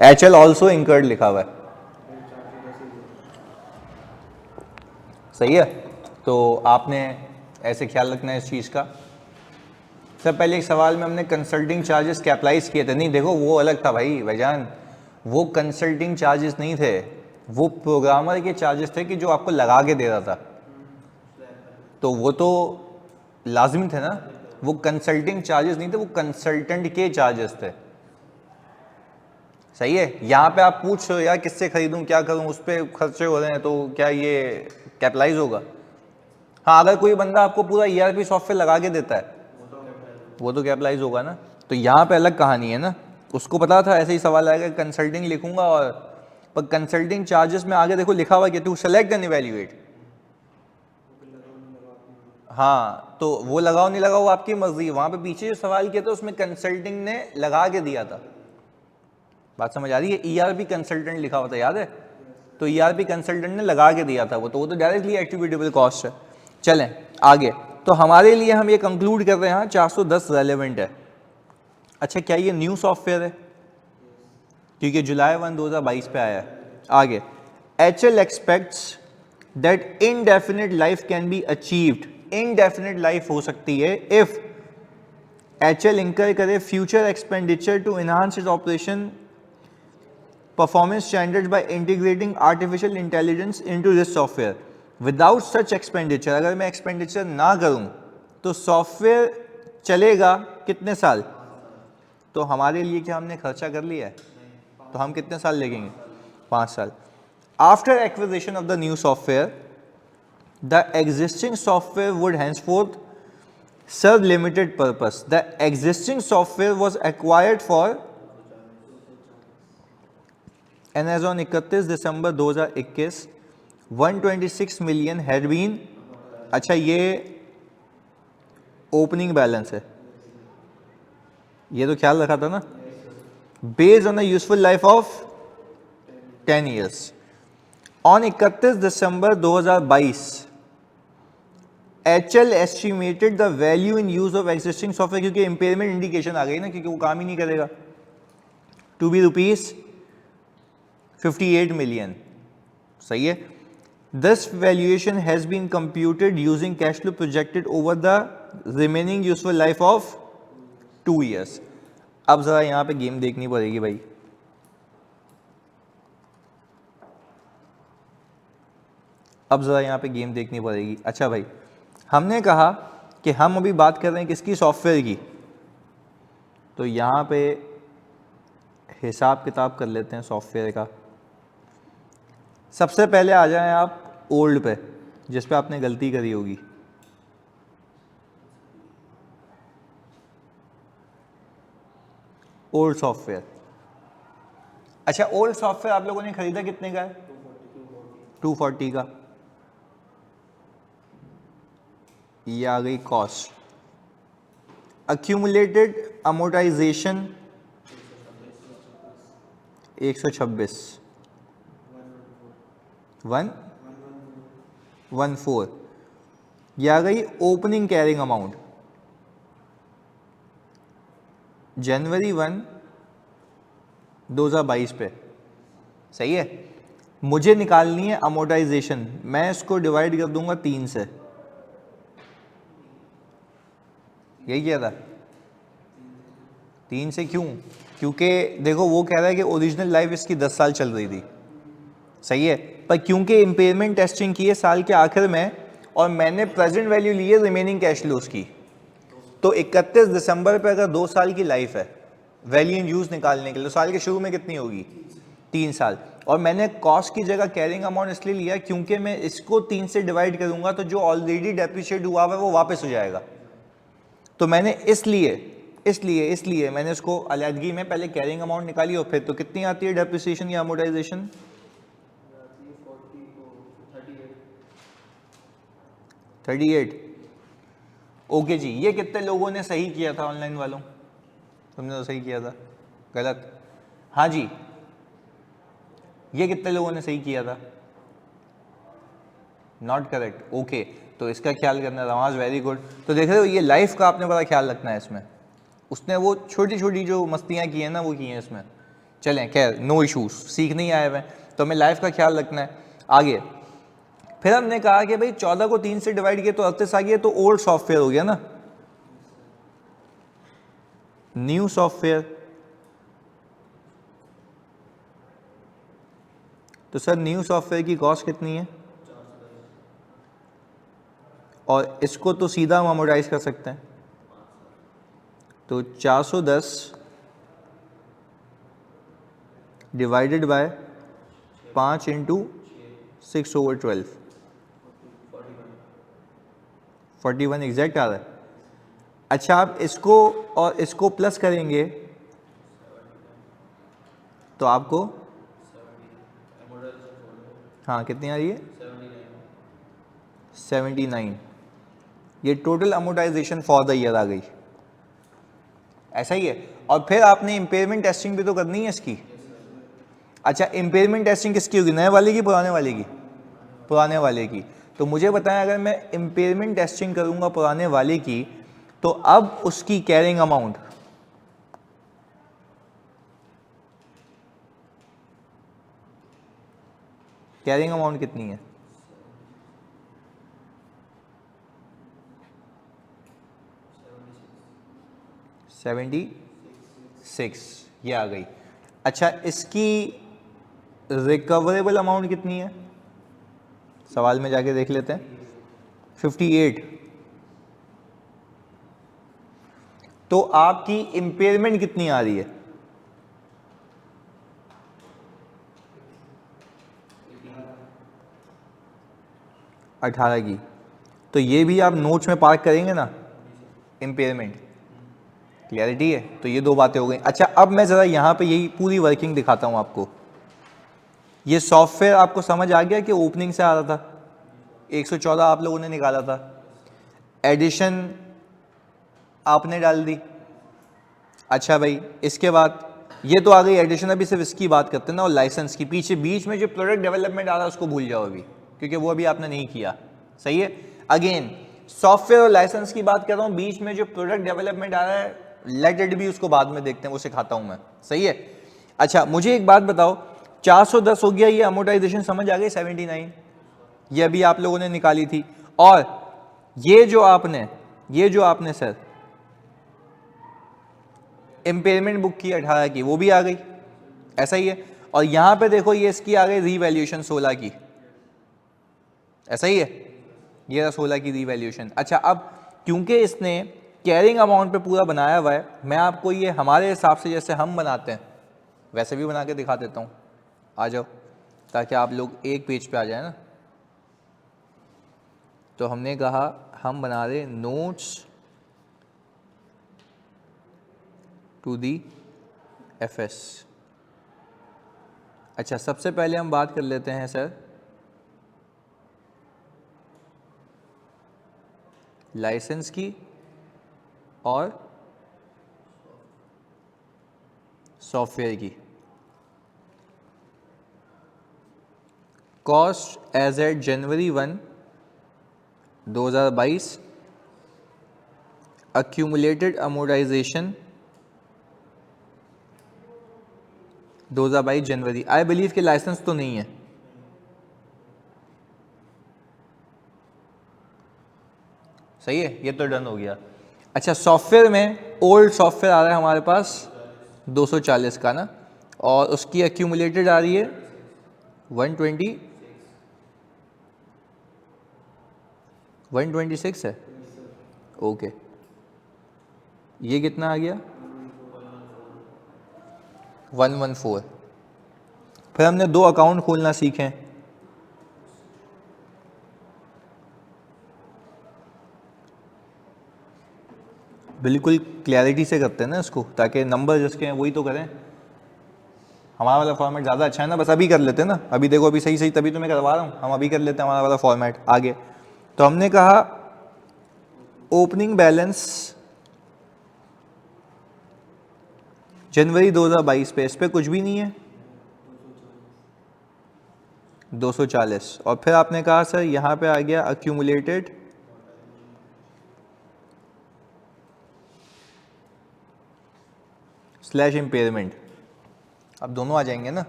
A: HL ऑल्सो इंकर्ड लिखा हुआ है। सही है, तो आपने ऐसे ख्याल रखना है इस चीज़ का। सर पहले एक सवाल में हमने कंसल्टिंग चार्जेस कैपलाइज किए थे। नहीं देखो, वो अलग था भाईजान, वो कंसल्टिंग चार्जेस नहीं थे, वो प्रोग्रामर के चार्जेस थे कि जो आपको लगा के दे रहा था, तो वो तो लाजमी थे ना। वो कंसल्टिंग चार्जेस नहीं थे, वो कंसल्टेंट के चार्जेस थे। सही है। यहाँ पे आप पूछ रहे हो यार किससे खरीदूं, क्या करूं, उस पर खर्चे हो रहे हैं, तो क्या ये कैपलाइज होगा? हाँ, अगर कोई बंदा आपको पूरा ERP सॉफ्टवेयर लगा के देता है वो तो कैपलाइज होगा ना। तो यहाँ पे अलग कहानी है ना। उसको पता था ऐसे ही सवाल आएगा, कंसल्टिंग लिखूंगा, और पर कंसल्टिंग चार्जेस में आगे देखो लिखा हुआ कि टू सेलेक्ट एंड इवेल्युएट। हाँ, तो वो लगाओ नहीं लगाओ आपकी मर्जी। वहां पे पीछे जो सवाल किया था उसमें कंसल्टिंग ने लगा के दिया था। बात समझ आ रही है? ERP कंसल्टेंट लिखा हुआ था, याद है? तो ERP कंसल्टेंट ने लगा के दिया था वो तो डायरेक्टली एट्रीब्यूटेबल कॉस्ट है। चलें आगे। तो हमारे लिए हम ये कंक्लूड कर रहे हैं 410 रेलेवेंट है। अच्छा, क्या ये न्यू सॉफ्टवेयर है? क्योंकि जुलाई 1, 2022 पे आया है। आगे, HL expects that indefinite life can be achieved. Indefinite life हो सकती है इफ HL इंकर करे future expenditure to enhance its operation performance standards by integrating artificial intelligence into this software. Without such expenditure, अगर मैं expenditure ना करूं तो software चलेगा कितने साल? तो हमारे लिए क्या हमने खर्चा कर लिया है? तो हम कितने साल लगेंगे? 5 साल। After acquisition of the new software, the existing software would henceforth serve limited purpose. The existing software was acquired for and as on 31 December 2021 126 million had been. अच्छा, ये ओपनिंग बैलेंस है, ये तो ख्याल रखा था ना। Based on a useful life of 10 years. On 31 December 2022 HL estimated the value in use of existing software, क्योंकि इंपेयरमेंट इंडिकेशन आ गई ना, क्योंकि वो काम ही नहीं करेगा, टू बी ₹58 मिलियन। सही है। This valuation has been computed using cash flow projected over the remaining useful life of 2 years. अब जरा यहां पे गेम देखनी पड़ेगी भाई। अब जरा यहां पे गेम देखनी पड़ेगी। अच्छा भाई, हमने कहा कि हम अभी बात कर रहे हैं किसकी, सॉफ्टवेयर की। तो यहां पे हिसाब किताब कर लेते हैं सॉफ्टवेयर का। सबसे पहले आ जाएं आप ओल्ड पे, जिस पे आपने गलती करी होगी। Old software. अच्छा, ओल्ड सॉफ्टवेयर आप लोगों ने खरीदा कितने का है? 240 का। ये आ गई कॉस्ट। Accumulated amortisation 126, 114। ये आ गई ओपनिंग कैरिंग अमाउंट जनवरी 1, 2022 पे। सही है। मुझे निकालनी है अमोर्टाइजेशन, मैं इसको डिवाइड कर दूंगा 3 से। यही किया था 3 से। क्यों? क्योंकि देखो वो कह रहा है कि ओरिजिनल लाइफ इसकी 10 साल चल रही थी। सही है। पर क्योंकि इम्पेयरमेंट टेस्टिंग की है साल के आखिर में, और मैंने प्रेजेंट वैल्यू ली है रिमेनिंग कैश फ्लोज की, तो 31 दिसंबर पे अगर 2 साल की लाइफ है वैल्यू इन यूज निकालने के लिए, तो साल के शुरू में कितनी होगी? 3 साल। और मैंने कॉस्ट की जगह कैरिंग अमाउंट इसलिए लिया क्योंकि मैं इसको 3 से डिवाइड करूंगा तो जो ऑलरेडी डेप्रिशिएट हुआ है वो वापस हो जाएगा। तो मैंने इसलिए मैंने उसको अलहदगी में पहले कैरिंग अमाउंट निकाली, और फिर तो कितनी आती है डेप्रिसिएशन या अमोर्टाइजेशन? 38। ओके जी, ये कितने लोगों ने सही किया था ऑनलाइन वालों? तुमने तो सही किया था। गलत? हाँ जी, ये कितने लोगों ने सही किया था? Not correct. ओके, तो इसका ख्याल करना, नवाज वेरी गुड। तो देख रहे हो, ये लाइफ का आपने बड़ा ख्याल रखना है इसमें। उसने वो छोटी छोटी जो मस्तियाँ की हैं ना, वो की हैं इसमें। चलें, खैर, नो इशूज, सीख नहीं आए हुए, तो हमें लाइफ का ख्याल रखना है। आगे फिर हमने कहा कि भाई 14 को 3 से डिवाइड किया तो 38 आ गया, तो ओल्ड सॉफ्टवेयर हो गया ना। न्यू सॉफ्टवेयर, तो सर न्यू सॉफ्टवेयर की कॉस्ट कितनी है? और इसको तो सीधा हम अमोर्टाइज कर सकते हैं, तो 410 डिवाइडेड बाय 5 इंटू 6/12, 41 एग्जैक्ट आ रहा है। अच्छा, आप इसको और इसको प्लस करेंगे तो आपको, हाँ, कितनी आ रही है? 79। ये total amortization for the year आ गई। ऐसा ही है। और फिर आपने इम्पेयरमेंट टेस्टिंग भी तो करनी है इसकी। अच्छा, इम्पेयरमेंट टेस्टिंग किसकी होगी, नए वाले की, पुराने वाले की? पुराने वाले की। तो मुझे बताएं, अगर मैं इम्पेयरमेंट टेस्टिंग करूंगा पुराने वाले की, तो अब उसकी कैरिंग अमाउंट कितनी है? 76, ये आ गई। अच्छा, इसकी रिकवरेबल अमाउंट कितनी है? सवाल में जाके देख लेते हैं। 58। तो आपकी इम्पेयरमेंट कितनी आ रही है? 18 की। तो ये भी आप नोट्स में पार्क करेंगे ना, इम्पेयरमेंट। क्लियरिटी है? तो ये 2 बातें हो गई। अच्छा, अब मैं ज़रा यहाँ पे यही पूरी वर्किंग दिखाता हूँ आपको। ये सॉफ्टवेयर आपको समझ आ गया कि ओपनिंग से आ रहा था, 114 आप लोगों ने निकाला था, एडिशन आपने डाल दी। अच्छा भाई, इसके बाद ये तो आ गई एडिशन, अभी सिर्फ इसकी बात करते हैं ना, और लाइसेंस की। पीछे बीच में जो प्रोडक्ट डेवलपमेंट आ रहा है उसको भूल जाओ अभी, क्योंकि वो अभी आपने नहीं किया। सही है। अगेन सॉफ्टवेयर और लाइसेंस की बात कर रहा हूं, बीच में जो प्रोडक्ट डेवलपमेंट आ रहा है लेट इट भी, उसको बाद में देखते हैं, वो सिखाता हूं मैं। सही है। अच्छा मुझे एक बात बताओ, 410 हो गया, ये अमोर्टाइजेशन समझ आ गई 79, ये अभी आप लोगों ने निकाली थी। और ये जो आपने सर इम्पेयरमेंट बुक की 18 की, वो भी आ गई, ऐसा ही है। और यहां पे देखो ये इसकी आ गई रीवैल्यूएशन 16 की, ऐसा ही है, ये 16 की रीवैल्यूएशन। अच्छा अब क्योंकि इसने कैरिंग अमाउंट पे पूरा बनाया हुआ है, मैं आपको ये हमारे हिसाब से जैसे हम बनाते हैं वैसे भी बना के दिखा देता हूँ, आ जाओ, ताकि आप लोग एक पेज पे आ जाए ना। तो हमने कहा हम बना रहे नोट्स टू दी एफएस। अच्छा सबसे पहले हम बात कर लेते हैं सर लाइसेंस की और सॉफ्टवेयर की। Cost as at January 1, 2022, accumulated amortisation 2022 January. I believe कि लाइसेंस तो नहीं है, सही है, ये तो डन हो गया। अच्छा सॉफ्टवेयर में ओल्ड सॉफ्टवेयर आ रहा है हमारे पास 240 का ना, और उसकी एक्यूमुलेटेड आ रही है 126 है। ओके ये कितना आ गया 114। फिर हमने 2 अकाउंट खोलना सीखे, बिल्कुल क्लैरिटी से करते हैं ना इसको, ताकि नंबर जिसके हैं वही तो करें। हमारा वाला फॉर्मेट ज़्यादा अच्छा है ना, बस अभी कर लेते हैं ना, अभी देखो अभी सही तभी तो मैं करवा रहा हूँ, हम अभी कर लेते हैं हमारा वाला फॉर्मेट आगे। तो हमने कहा ओपनिंग बैलेंस जनवरी 2022 पे, इस पे कुछ भी नहीं है 240। और फिर आपने कहा सर यहाँ पे आ गया अक्यूमुलेटेड स्लैश इम्पेयरमेंट, अब दोनों आ जाएंगे ना।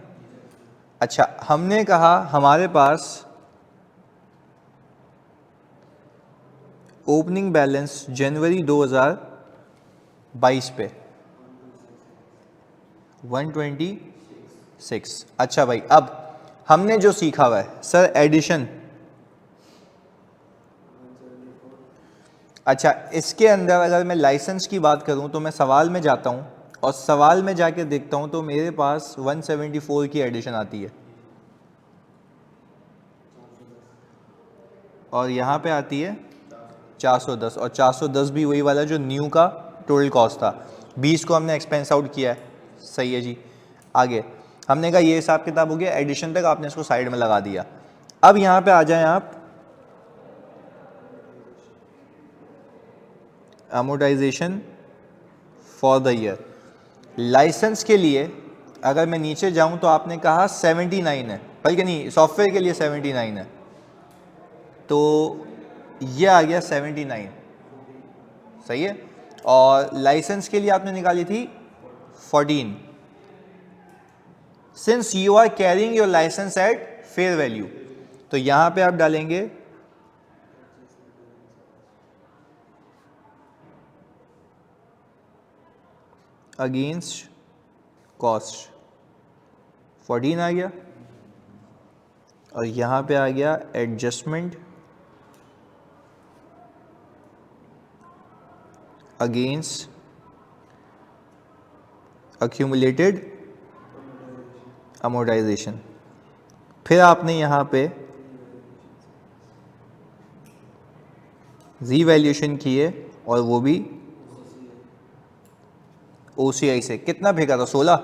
A: अच्छा हमने कहा हमारे पास ओपनिंग बैलेंस जनवरी 2022 पे 126। अच्छा भाई अब हमने जो सीखा हुआ है सर एडिशन। अच्छा इसके अंदर अगर मैं लाइसेंस की बात करूं तो मैं सवाल में जाता हूं, और सवाल में जाके देखता हूं तो मेरे पास 174 की एडिशन आती है, और यहाँ पे आती है 410, और 410 भी वही वाला जो न्यू का टोटल कॉस्ट था, 20 को हमने एक्सपेंस आउट किया है। सही है जी। आगे हमने कहा ये हिसाब किताब हो गया, एडिशन तक आपने इसको साइड में लगा दिया। अब यहाँ पे आ जाएं आप amortisation for the year. License के लिए अगर मैं नीचे जाऊं तो आपने कहा 79 है, बल्कि नहीं सॉफ्टवेयर के लिए 79 है, तो ये आ गया 79। सही है। और लाइसेंस के लिए आपने निकाली थी 14। Since you are carrying your license at fair value, तो यहां पे आप डालेंगे अगेंस्ट कॉस्ट, 14 आ गया, और यहां पे आ गया एडजस्टमेंट अगेंस्ट अक्यूमुलेटेड अमोर्टाइजेशन। फिर आपने यहाँ पे रीवैल्यूएशन की है, और वो भी OCI से। कितना भेजा था 16,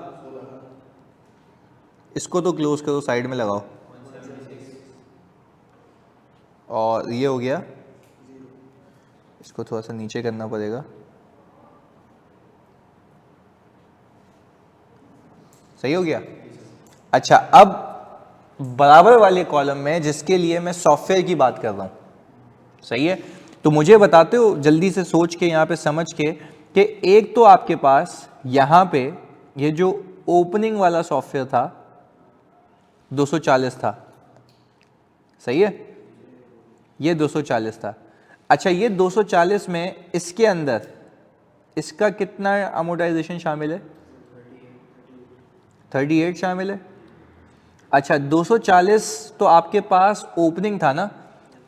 A: इसको तो क्लोज करो साइड में लगाओ, और ये हो गया, इसको थोड़ा सा नीचे करना पड़ेगा, सही हो गया। अच्छा, अब बराबर वाले कॉलम में जिसके लिए मैं सॉफ्टवेयर की बात कर रहा हूं, सही है, तो मुझे बताते हो जल्दी से सोच के यहां पे समझ के कि एक तो आपके पास यहां पे ये जो ओपनिंग वाला सॉफ्टवेयर था 240 था, सही है, ये 240 था। अच्छा, ये 240 में इसके अंदर इसका कितना अमोर्टाइजेशन शामिल है? 38 शामिल है। अच्छा, 240 तो आपके पास ओपनिंग था ना,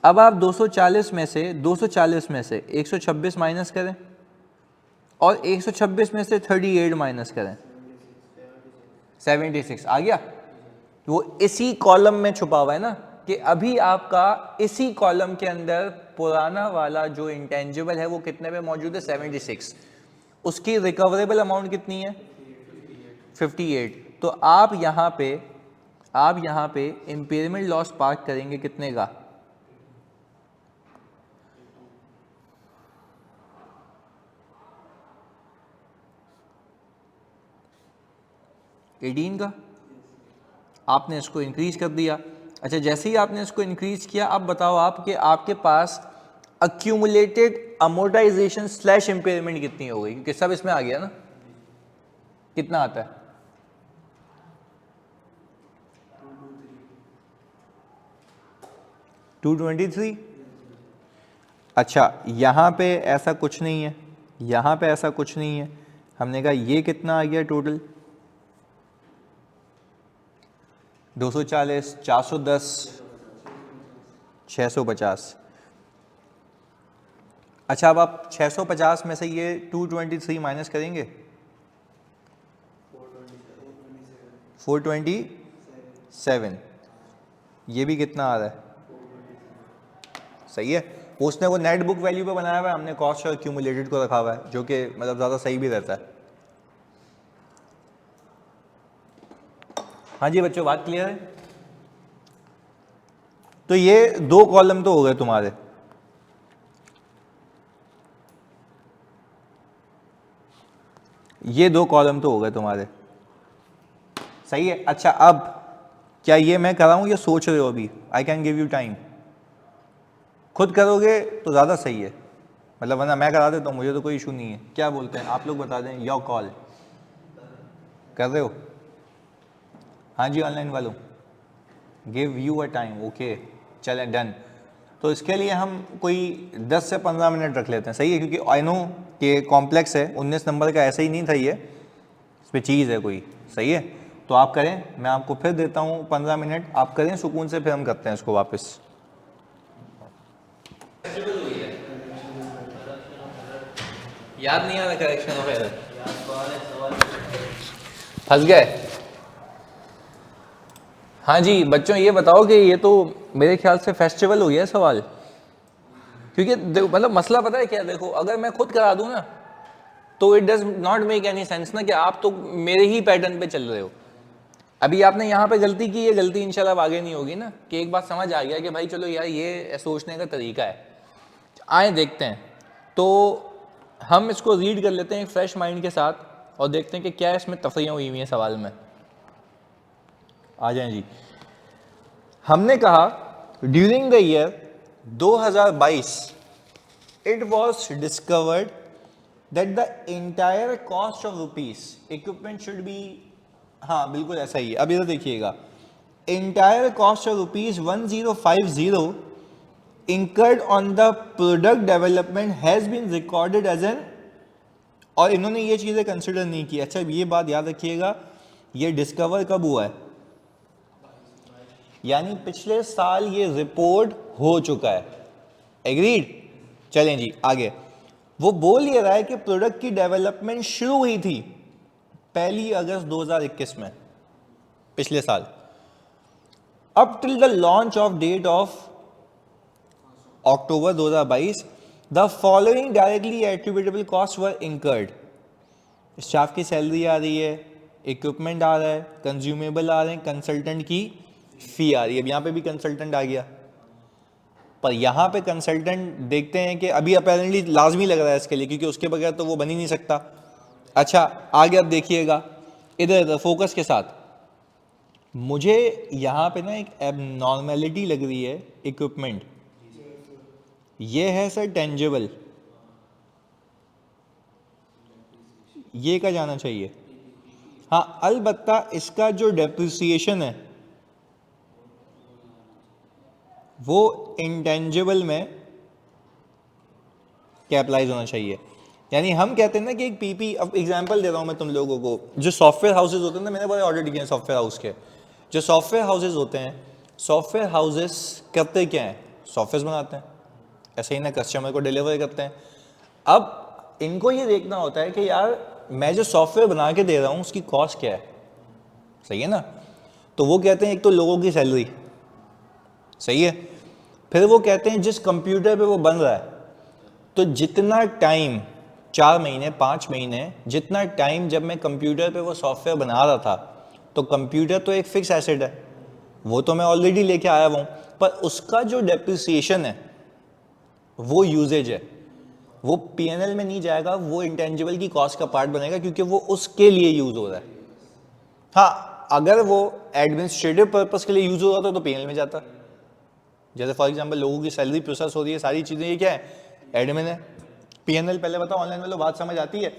A: अब आप 240 में से 126 माइनस करें और 126 में से 38 माइनस करें, 76 आ गया। वो इसी कॉलम में छुपा हुआ है ना, कि अभी आपका इसी कॉलम के अंदर पुराना वाला जो इंटेंजिबल है वो कितने पे मौजूद है? 76। उसकी रिकवरेबल अमाउंट कितनी है? 58। तो आप यहाँ पे इम्पेयरमेंट लॉस पार्क करेंगे कितने का? 18 का। आपने इसको इंक्रीज कर दिया। अच्छा, जैसे ही आपने इसको इंक्रीज किया, अब बताओ आप कि आपके पास अक्यूमुलेटेड अमोर्टाइजेशन स्लैश इम्पेयरमेंट कितनी हो गई? क्योंकि सब इसमें आ गया ना। कितना आता है? 223। अच्छा, यहाँ पे ऐसा कुछ नहीं है, यहाँ पे ऐसा कुछ नहीं है। हमने कहा ये कितना आ गया टोटल? 240, 410, 650। अच्छा, अब आप 650 में से ये 223 माइनस करेंगे, 427। ये भी कितना आ रहा है? सही है। उसने वो नेट बुक वैल्यू पे बनाया हुआ है, हमने कॉस्ट और क्यूमुलेटेड को रखा हुआ है, जो कि मतलब ज़्यादा सही भी रहता है। हाँ जी बच्चों, बात क्लियर है? तो ये दो कॉलम तो हो गए तुम्हारे, ये दो कॉलम तो हो गए तुम्हारे, सही है। अच्छा, अब क्या ये मैं कराऊं या सोच रहे हो अभी? I can give you time. खुद करोगे तो ज़्यादा सही है, मतलब वरना मैं करा देता हूँ, मुझे तो कोई इशू नहीं है। क्या बोलते हैं आप लोग, बता दें, योर कॉल। कर रहे हो? हाँ जी, ऑनलाइन वालों, give you a time, okay, चले डन। तो इसके लिए हम कोई 10 से 15 मिनट रख लेते हैं, सही है, क्योंकि आई नो कि कॉम्प्लेक्स है, 19 नंबर का ऐसे ही नहीं था ये, इस पर चीज़ है कोई, सही है। तो आप करें, मैं आपको फिर देता हूँ 15 मिनट, आप करें सुकून से, फिर हम करते हैं इसको वापस। याद नहीं आ रहा करेक्शन ऑफ एरर, फंस गए? हाँ जी बच्चों, ये बताओ कि ये तो मेरे ख्याल से फेस्टिवल हो गया सवाल, क्योंकि मतलब मसला पता है क्या, देखो अगर मैं खुद करा दूं ना तो it does not make any sense ना, कि आप तो मेरे ही पैटर्न पे चल रहे हो। अभी आपने यहाँ पे गलती की, ये गलती इंशाल्लाह अब आगे नहीं होगी ना, कि एक बात समझ आ गया कि भाई चलो यार ये सोचने का तरीका है। आए देखते हैं, तो हम इसको रीड कर लेते हैं एक फ्रेश माइंड के साथ और देखते हैं कि क्या इसमें तफरीयाँ हुई हुई हैं सवाल में। आ जाएं जी। हमने कहा during the year 2022 it was discovered that the entire cost of rupees equipment should be, हाँ बिल्कुल ऐसा ही है। अब इधर देखिएगा, entire cost of rupees 1050 incurred on the product development has been recorded as an, और इन्होंने ये चीज़ें कंसिडर नहीं की। अच्छा, ये बात याद रखिएगा, ये डिस्कवर कब हुआ है? यानी पिछले साल ये रिपोर्ट हो चुका है। एग्रीड? चलें जी आगे। वो बोल ये रहा है कि प्रोडक्ट की डेवलपमेंट शुरू हुई थी 1 अगस्त 2021 में, पिछले साल, up till the launch of date of October 2022 the following directly attributable cost were incurred. Staff की सैलरी आ रही है, इक्विपमेंट आ रहा है, कंज्यूमेबल आ रहे हैं, कंसल्टेंट की फी आ रही है। अब यहाँ पे भी कंसल्टेंट आ गया, पर यहाँ पे कंसल्टेंट देखते हैं कि अभी अपेरेंटली लाजमी लग रहा है इसके लिए, क्योंकि उसके बगैर तो वो बन ही नहीं सकता। अच्छा आगे अब देखिएगा, इधर इधर फोकस के साथ। मुझे यहाँ पे ना एक एबनॉर्मेलिटी लग रही है इक्विपमेंट। ये है सर टेंजिबल, ये का जाना चाहिए। हाँ अलबत्ता इसका जो डेप्रिसिएशन है वो इंटेंजिबल में कैपिटलाइज होना चाहिए। यानी हम कहते हैं ना कि एक पीपी, अब एग्जांपल दे रहा हूँ मैं तुम लोगों को, जो सॉफ्टवेयर हाउसेज होते हैं ना, मैंने बड़े ऑडिट किए हैं सॉफ्टवेयर हाउस के। जो सॉफ्टवेयर हाउसेज होते हैं, सॉफ्टवेयर हाउसेज करते क्या हैं, सॉफ्टवेयर बनाते हैं, ऐसे ही ना कस्टमर को डिलीवर करते हैं। अब इनको ये देखना होता है कि यार मैं जो सॉफ्टवेयर बना के दे रहा हूँ उसकी कॉस्ट क्या है, सही है ना। तो वो कहते हैं एक तो लोगों की सैलरी, सही है, फिर वो कहते हैं जिस कंप्यूटर पे वो बन रहा है, तो जितना टाइम 4 महीने 5 महीने जितना टाइम जब मैं कंप्यूटर पे वो सॉफ्टवेयर बना रहा था, तो कंप्यूटर तो एक फिक्स एसेट है, वो तो मैं ऑलरेडी लेके आया हुआ हूँ, पर उसका जो डेप्रिसिएशन है वो यूजेज है, वो पीएनएल में नहीं जाएगा, वो इंटेंजिबल की कॉस्ट का पार्ट बनेगा क्योंकि वो उसके लिए यूज हो रहा है। हाँ अगर वो एडमिनिस्ट्रेटिव पर्पस के लिए यूज हो रहा था तो पीएनएल में जाता। जैसे फॉर एग्जांपल लोगों की सैलरी प्रोसेस हो रही है, सारी चीजें, ये क्या है, एडमिन है। पीएनएल पहले बताओ, ऑनलाइन वालों बात समझ आती है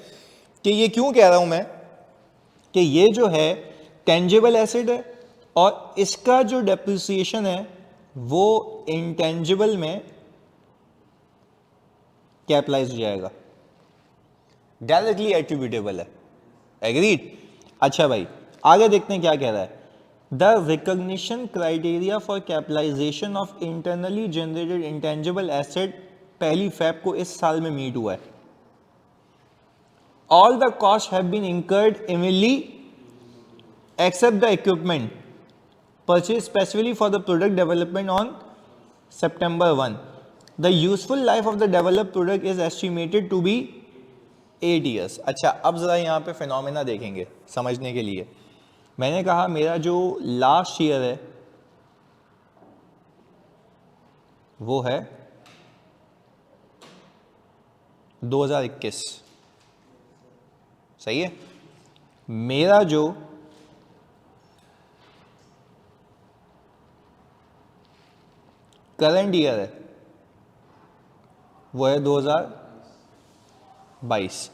A: कि ये क्यों कह रहा हूं मैं कि ये जो है टेंजिबल एसेट है और इसका जो डेप्रिसिएशन है वो इंटेंजिबल में कैपिटलाइज हो जाएगा, डायरेक्टली एट्रीब्यूटेबल है। एग्रीड। अच्छा भाई आगे देखते हैं क्या कह रहा है। The recognition criteria for capitalisation of internally generated intangible asset 1 फ़रवरी को इस साल में मीट हुआ है। All the cost have been incurred immediately except the equipment purchase specifically for the product development on September 1. The useful life of the developed product is estimated to be 8 years. अच्छा अब जरा यहाँ पे phenomena देखेंगे समझने के लिए। मैंने कहा मेरा जो लास्ट ईयर है वो है 2021, सही है। मेरा जो करंट ईयर है वो है 2022।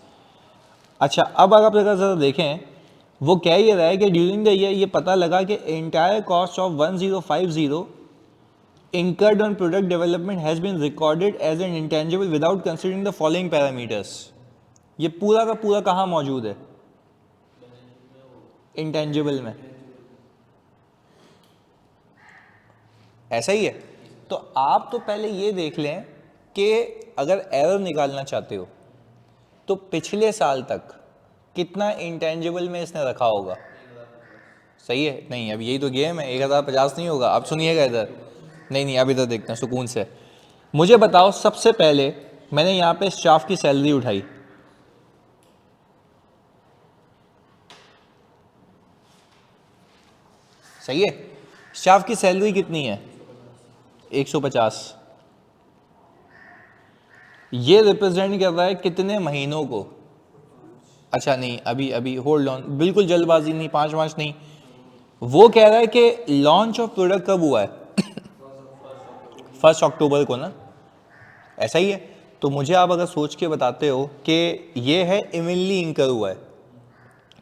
A: अच्छा अब अगर जरा देखें वो कह ये रहा है कि ड्यूरिंग द ईयर ये पता लगा कि entire cost of 1050 incurred on product development has been recorded as an intangible without considering the following parameters. ये पूरा का पूरा कहाँ मौजूद है, इंटेंजिबल में, ऐसा ही है। तो आप तो पहले ये देख लें कि अगर एरर निकालना चाहते हो तो पिछले साल तक कितना इंटेंजिबल में इसने रखा होगा, सही है। नहीं अब यही तो गेम है, 1050 नहीं होगा। अब सुनिएगा इधर, नहीं अब इधर देखते हैं सुकून से। मुझे बताओ सबसे पहले मैंने यहाँ पे स्टाफ की सैलरी उठाई, सही है। स्टाफ की सैलरी कितनी है, 150। ये रिप्रेजेंट कर रहा है कितने महीनों को, अच्छा नहीं अभी होल्ड ऑन, बिल्कुल जल्दबाजी नहीं, 5 नहीं। वो कह रहा है कि लॉन्च ऑफ प्रोडक्ट कब हुआ है 1 अक्टूबर को ना, ऐसा ही है। तो मुझे आप अगर सोच के बताते हो कि ये है इमिनली इंकर हुआ है,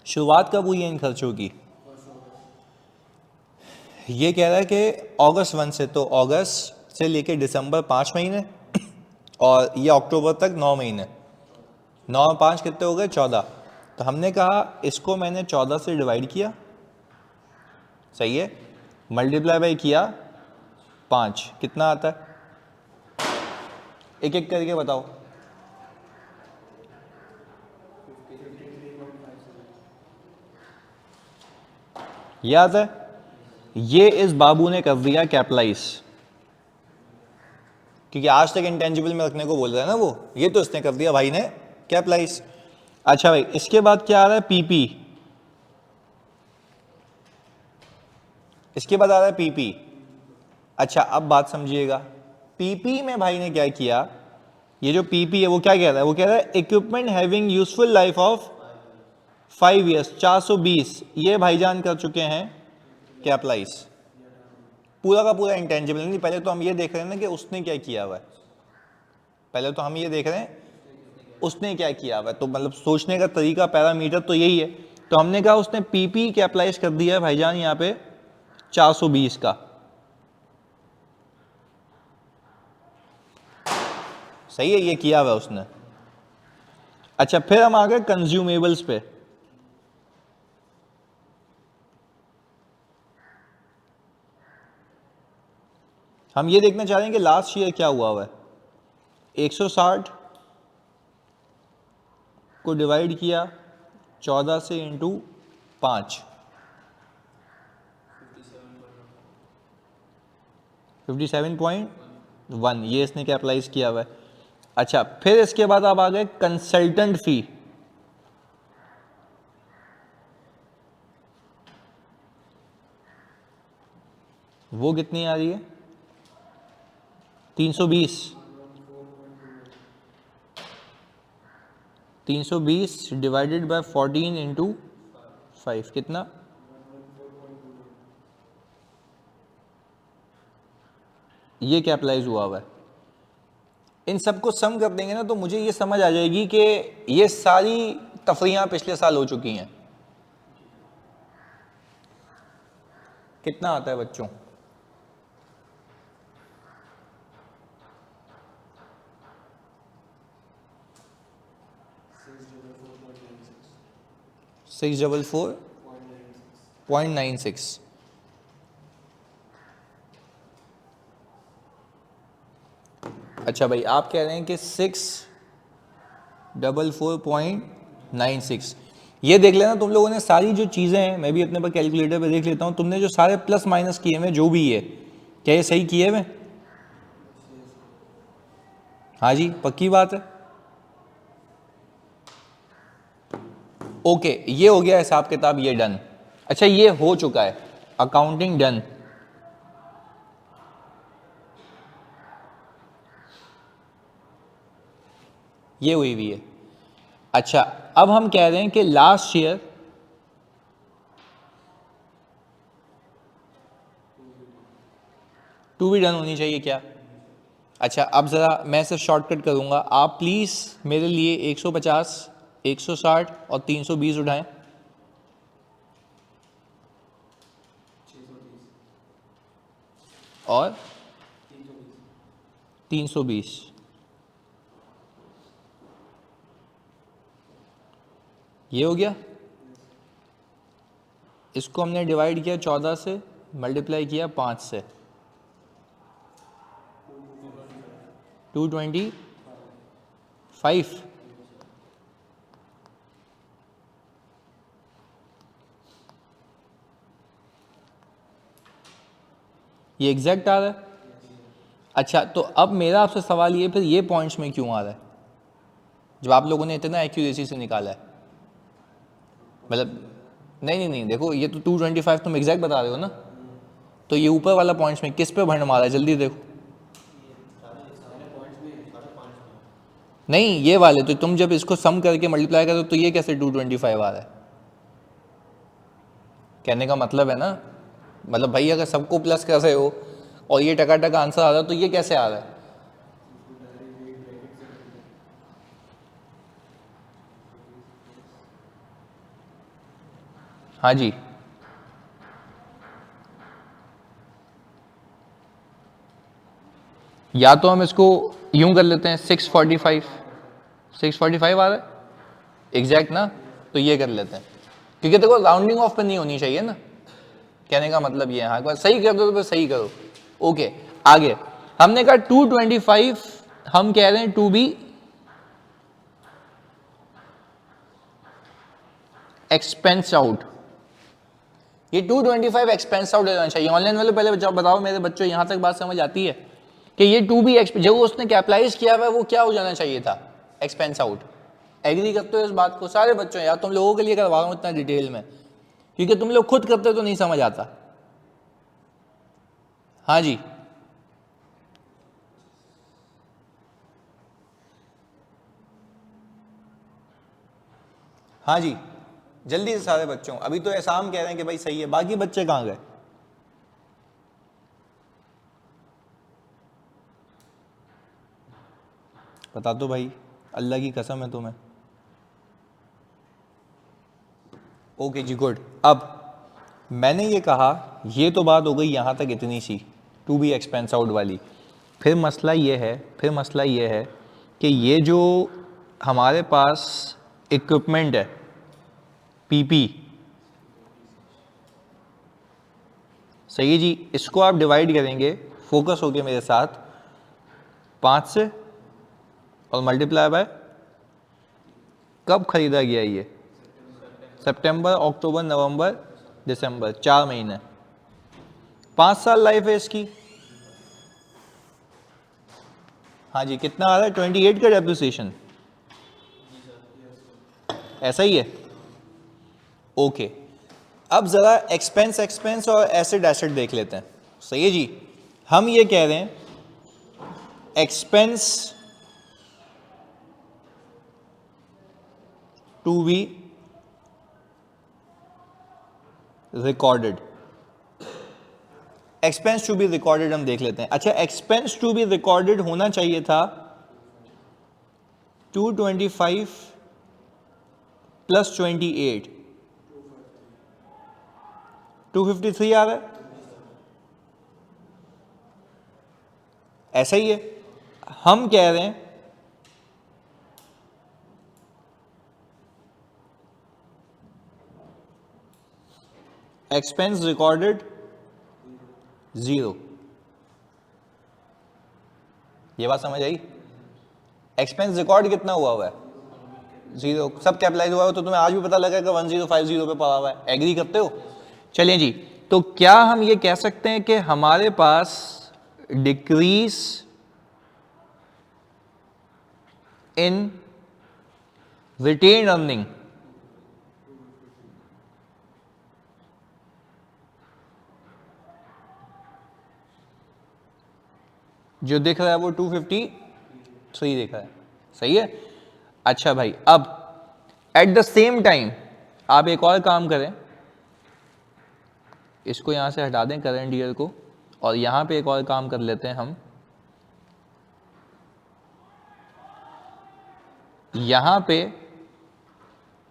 A: शुरुआत कब हुई है इन खर्चों की, ये कह रहा है कि अगस्त 1 से, तो अगस्त से लेके दिसंबर 5 महीने और ये अक्टूबर तक 9 महीने, 9 और 5 कितने हो गए 14। तो हमने कहा इसको मैंने 14 से डिवाइड किया, सही है, मल्टीप्लाई बाई किया 5, कितना आता है, एक एक करके बताओ। ये आता है, ये इस बाबू ने कर दिया कैपिटलाइज, क्योंकि आज तक इंटेंजिबल में रखने को बोल रहा है ना वो, ये तो इसने कर दिया भाई ने कैपिटलाइज। अच्छा भाई इसके बाद क्या आ रहा है, पीपी, इसके बाद आ रहा है पीपी। अच्छा अब बात समझिएगा, पीपी में भाई ने क्या किया, ये जो पीपी है वो क्या कह रहा है, वो कह रहा है equipment having useful life of 5 years 420 ये भाईजान कर चुके हैं कैपिटलाइज, पूरा का पूरा इंटेंजिबल। नहीं, पहले तो हम ये देख रहे हैं ना कि उसने क्या किया हुआ है, पहले तो हम ये देख रहे हैं उसने क्या किया हुआ है, तो मतलब सोचने का तरीका पैरामीटर तो यही है। तो हमने कहा उसने पीपी कैपिटलाइज कर दिया है भाईजान यहाँ पे 420 का, सही है, ये किया हुआ है उसने। अच्छा, फिर हम आ गए कंज्यूमेबल्स पे। हम ये देखना चाह रहे हैं कि लास्ट ईयर क्या हुआ है। 160 को डिवाइड किया 14 से इंटू 5, 57.1 ये इसने कैपिटलाइज किया हुआ है। अच्छा, फिर इसके बाद आप आ गए कंसल्टेंट फी। वो कितनी आ रही है 320, 320 डिवाइडेड बाय 14 इंटू 5 कितना, ये कैपिटलाइज हुआ है। इन सबको सम कर देंगे ना तो मुझे ये समझ आ जाएगी कि ये सारी तफरीयां पिछले साल हो चुकी हैं। कितना आता है बच्चों, सिक्स 4.96। अच्छा भाई, आप कह रहे हैं कि 644.96। ये देख लेना तुम लोगों ने सारी जो चीज़ें हैं, मैं भी अपने पर कैलकुलेटर पे देख लेता हूँ, तुमने जो सारे प्लस माइनस किए हुए जो भी है, क्या ये सही किए हुए? हाँ जी, पक्की बात है। ओके, ये हो गया हिसाब किताब, ये डन। अच्छा, ये हो चुका है, अकाउंटिंग डन। ये हुई हुई है। अच्छा, अब हम कह रहे हैं कि लास्ट ईयर टू भी डन होनी चाहिए क्या? अच्छा, अब ज़रा मैं सिर्फ शॉर्टकट करूंगा, आप प्लीज़ मेरे लिए 150, 160 और 320 उठाएं। और 320, ये हो गया। इसको हमने डिवाइड किया 14 से, मल्टीप्लाई किया 5 से, 225। ये एग्जैक्ट आ रहा है। अच्छा, तो अब मेरा आपसे सवाल ये, फिर ये पॉइंट्स में क्यों आ रहा है जब आप लोगों ने इतना एक्यूरेसी से निकाला है? मतलब नहीं नहीं नहीं, देखो ये तो 225 तुम एग्जैक्ट बता रहे हो ना, तो ये ऊपर वाला पॉइंट्स में किस पे भंड मारा है, जल्दी देखो। नहीं, ये वाले तो तुम जब इसको सम करके मल्टीप्लाई करो तो ये कैसे 225 आ रहा है? कहने का मतलब है ना, मतलब भाई अगर सबको प्लस कर रहे हो और ये टका टका आंसर आ रहा है तो ये कैसे आ रहा है? हाँ जी, या तो हम इसको यूं कर लेते हैं 645, 645 आ रहा है एग्जैक्ट ना, तो ये कर लेते हैं, क्योंकि देखो राउंडिंग ऑफ पे नहीं होनी चाहिए ना, कहने का मतलब ये है। हाँ, एक बार सही कर दो तो सही करो। ओके, आगे हमने कहा 225 हम कह रहे हैं टू बी एक्सपेंस आउट। ये 225 एक्सपेंस आउट होना चाहिए। ऑनलाइन वाले पहले बताओ मेरे बच्चों, यहां तक बात समझ आती है कि ये टू बी जो उसने कैपिटलाइज किया हुआ है वो क्या हो जाना चाहिए था? Expense out. एग्री करते हो इस बात को सारे बच्चों? यार तुम लोगों के लिए करवा रहा हूं इतना डिटेल में, क्योंकि तुम लोग खुद करते हो तो नहीं समझ आता। हाँ जी, हाँ जी, जल्दी से सारे बच्चों, अभी तो एहसाम कह रहे हैं कि भाई सही है, बाकी बच्चे कहाँ गए? बता दो भाई, अल्लाह की कसम है तुम्हें। ओके जी, गुड। अब मैंने ये कहा, ये तो बात हो गई यहाँ तक इतनी सी, टू बी एक्सपेंस आउट वाली। फिर मसला ये है कि ये जो हमारे पास इक्विपमेंट है पीपी, सही है जी, इसको आप डिवाइड करेंगे, फोकस हो गया मेरे साथ, 5 से और मल्टीप्लाई बाय, कब खरीदा गया ये? सितंबर, अक्टूबर, नवंबर, दिसंबर, 4 महीने, 5 साल लाइफ है इसकी। हाँ जी, कितना आ रहा है? 28 का डेप्रिसिएशन, ऐसा ही है? ओके, अब जरा एक्सपेंस और एसेट देख लेते हैं। सही है जी, हम ये कह रहे हैं expense to be recorded, expense to be recorded हम देख लेते हैं। अच्छा, एक्सपेंस टू बी रिकॉर्डेड होना चाहिए था 225 प्लस 28, 253 आ रहा है, ऐसा ही है। हम कह रहे हैं एक्सपेंस रिकॉर्डेड 0, ये बात समझ आई? एक्सपेंस रिकॉर्ड कितना हुआ है? 0, सब कैपिटलाइज हुआ है, तो तुम्हें आज भी पता लगेगा 1050 पे पड़ा हुआ है। एग्री करते हो? चलिए जी, तो क्या हम ये कह सकते हैं कि हमारे पास डिक्रीज इन रिटेन अर्निंग, जो दिख रहा है वो 253 दिख रहा है, सही है? अच्छा भाई, अब एट द सेम टाइम आप एक और काम करें, इसको यहां से हटा दें करंट ईयर को, और यहां पे एक और काम कर लेते हैं हम, यहां पे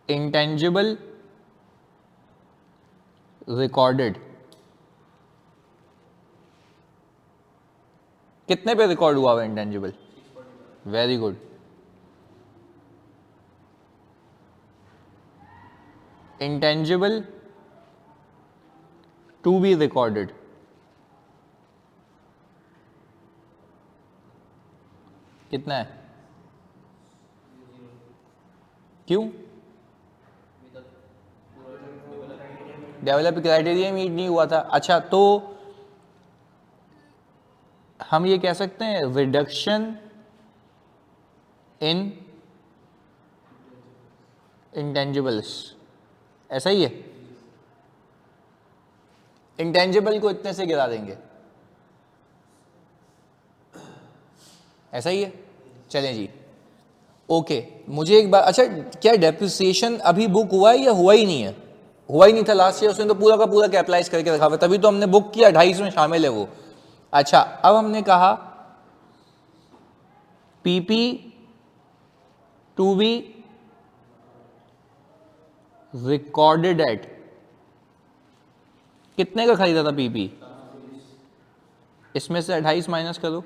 A: इंटेंजिबल रिकॉर्डेड कितने पे रिकॉर्ड हुआ हुआ intangible? Very good, intangible to be recorded कितना है? क्यों? डेवलप क्राइटेरिया मीट नहीं हुआ था। अच्छा, तो हम ये कह सकते हैं रिडक्शन इन इंटेंजिबल्स, ऐसा ही है? इंटेंजिबल को इतने से गिरा देंगे, ऐसा ही है? चलें जी, ओके। मुझे एक बात, अच्छा क्या डेप्रिसिएशन अभी बुक हुआ है या हुआ ही नहीं है? हुआ ही नहीं था लास्ट ईयर, उसने तो पूरा का पूरा कैपिटलाइज करके रखा हुआ, तभी तो हमने बुक किया, 2.5 में शामिल है वो। अच्छा, अब हमने कहा PP two be recorded at, कितने का खरीदा था पीपी? इसमें से 28 माइनस करो,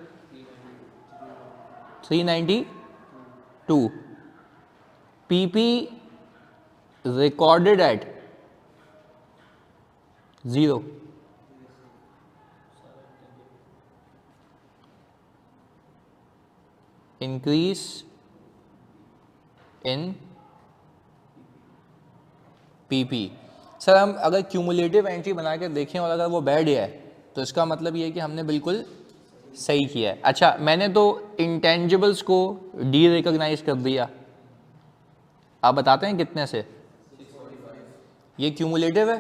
A: 392। PP recorded at 0, increase in PP. Sir हम अगर क्यूमुलेटिव एंट्री बना के देखें और अगर वो बैठ गया है तो इसका मतलब ये है कि हमने बिल्कुल सही किया है। अच्छा, मैंने तो इंटेंजिबल्स को डी रिकॉग्नाइज कर दिया, आप बताते हैं कितने से? ये क्यूमुलेटिव है?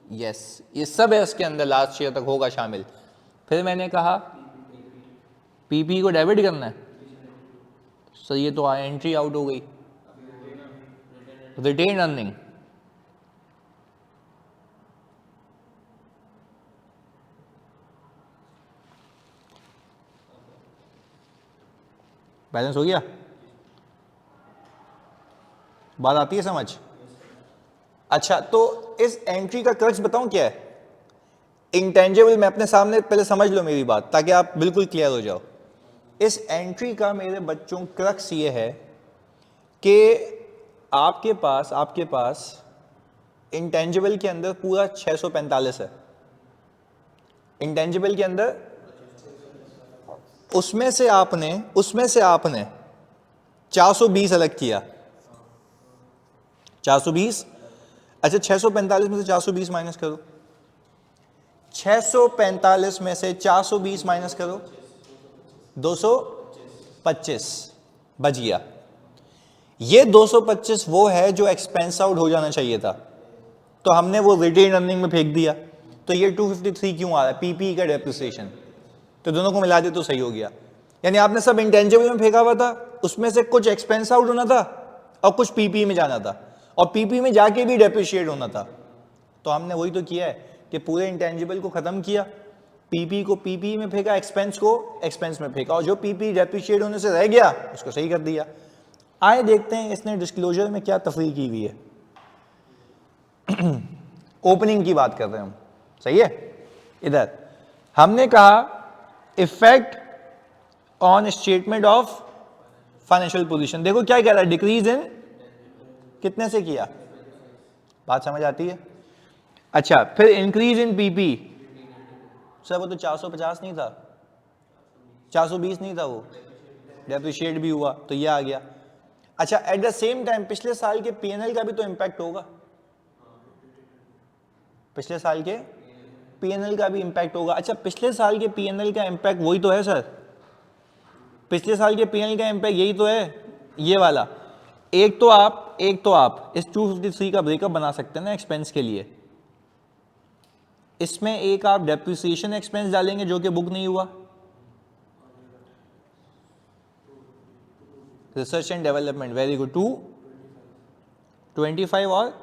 A: यस, ये सब है इसके अंदर, लास्ट ईयर तक होगा शामिल। फिर मैंने कहा पीपी को डेबिट करना है, सर ये तो एंट्री आउट हो गई। रिटेन अर्निंग बैलेंस हो गया? बात आती है समझ? अच्छा, तो इस एंट्री का क्रक्स बताऊं क्या है? इंटेंजिबल, मैं अपने सामने पहले समझ लो मेरी बात ताकि आप बिल्कुल क्लियर हो जाओ। इस एंट्री का मेरे बच्चों क्रक्स ये है कि आपके पास इंटेंजिबल के अंदर पूरा 645 है। इंटेंजिबल के अंदर उसमें से आपने 420 अलग किया। 420, अच्छा 645 में से 420 माइनस करो। 645 में से 420 माइनस करो, 225 बच गया। ये 225 वो है जो एक्सपेंस आउट हो जाना चाहिए था, तो हमने वो रिटेन अर्निंग में फेंक दिया। तो ये 253 क्यों आ रहा है? पीपी का डेप्रिसिएशन। तो दोनों को मिला दे तो सही हो गया। यानी आपने सब इंटेंजिबल में फेंका हुआ था, उसमें से कुछ एक्सपेंस आउट होना था और कुछ पीपी में जाना था, और पीपी में जाके भी डेप्रिशिएट होना था। तो हमने वही तो किया है कि पूरे इंटेंजिबल को खत्म किया, पीपी को पीपी में फेंका, एक्सपेंस को एक्सपेंस में फेंका, और जो पीपी डेप्रिशिएट होने से रह गया उसको सही कर दिया। आए देखते हैं इसने डिस्क्लोजर में क्या तफरीक की हुई है। ओपनिंग की बात कर रहे हैं हम, सही है? इधर हमने कहा effect on statement of financial position. देखो क्या कह रहा है, डिक्रीज इन कितने से किया? बात समझ आती है? अच्छा, फिर इंक्रीज इन पीपी। सर वो तो 450 नहीं था, 420 नहीं था, वो डेप्रिशिएट भी हुआ तो ये आ गया। अच्छा, एट द सेम टाइम पिछले साल के पीएनएल का भी तो इंपैक्ट होगा, पिछले साल के पीएनएल का भी इंपैक्ट होगा। अच्छा, पिछले साल के पीएनएल का इंपैक्ट वही तो है सर, पिछले साल के पीएनएल का इंपैक्ट यही तो है, ये वाला। एक तो आप इस 253 का ब्रेकअप बना सकते हैं ना एक्सपेंस के लिए। इसमें एक आप डेप्रिसिएशन एक्सपेंस डालेंगे जो कि बुक नहीं हुआ, research and development, very good, 225 और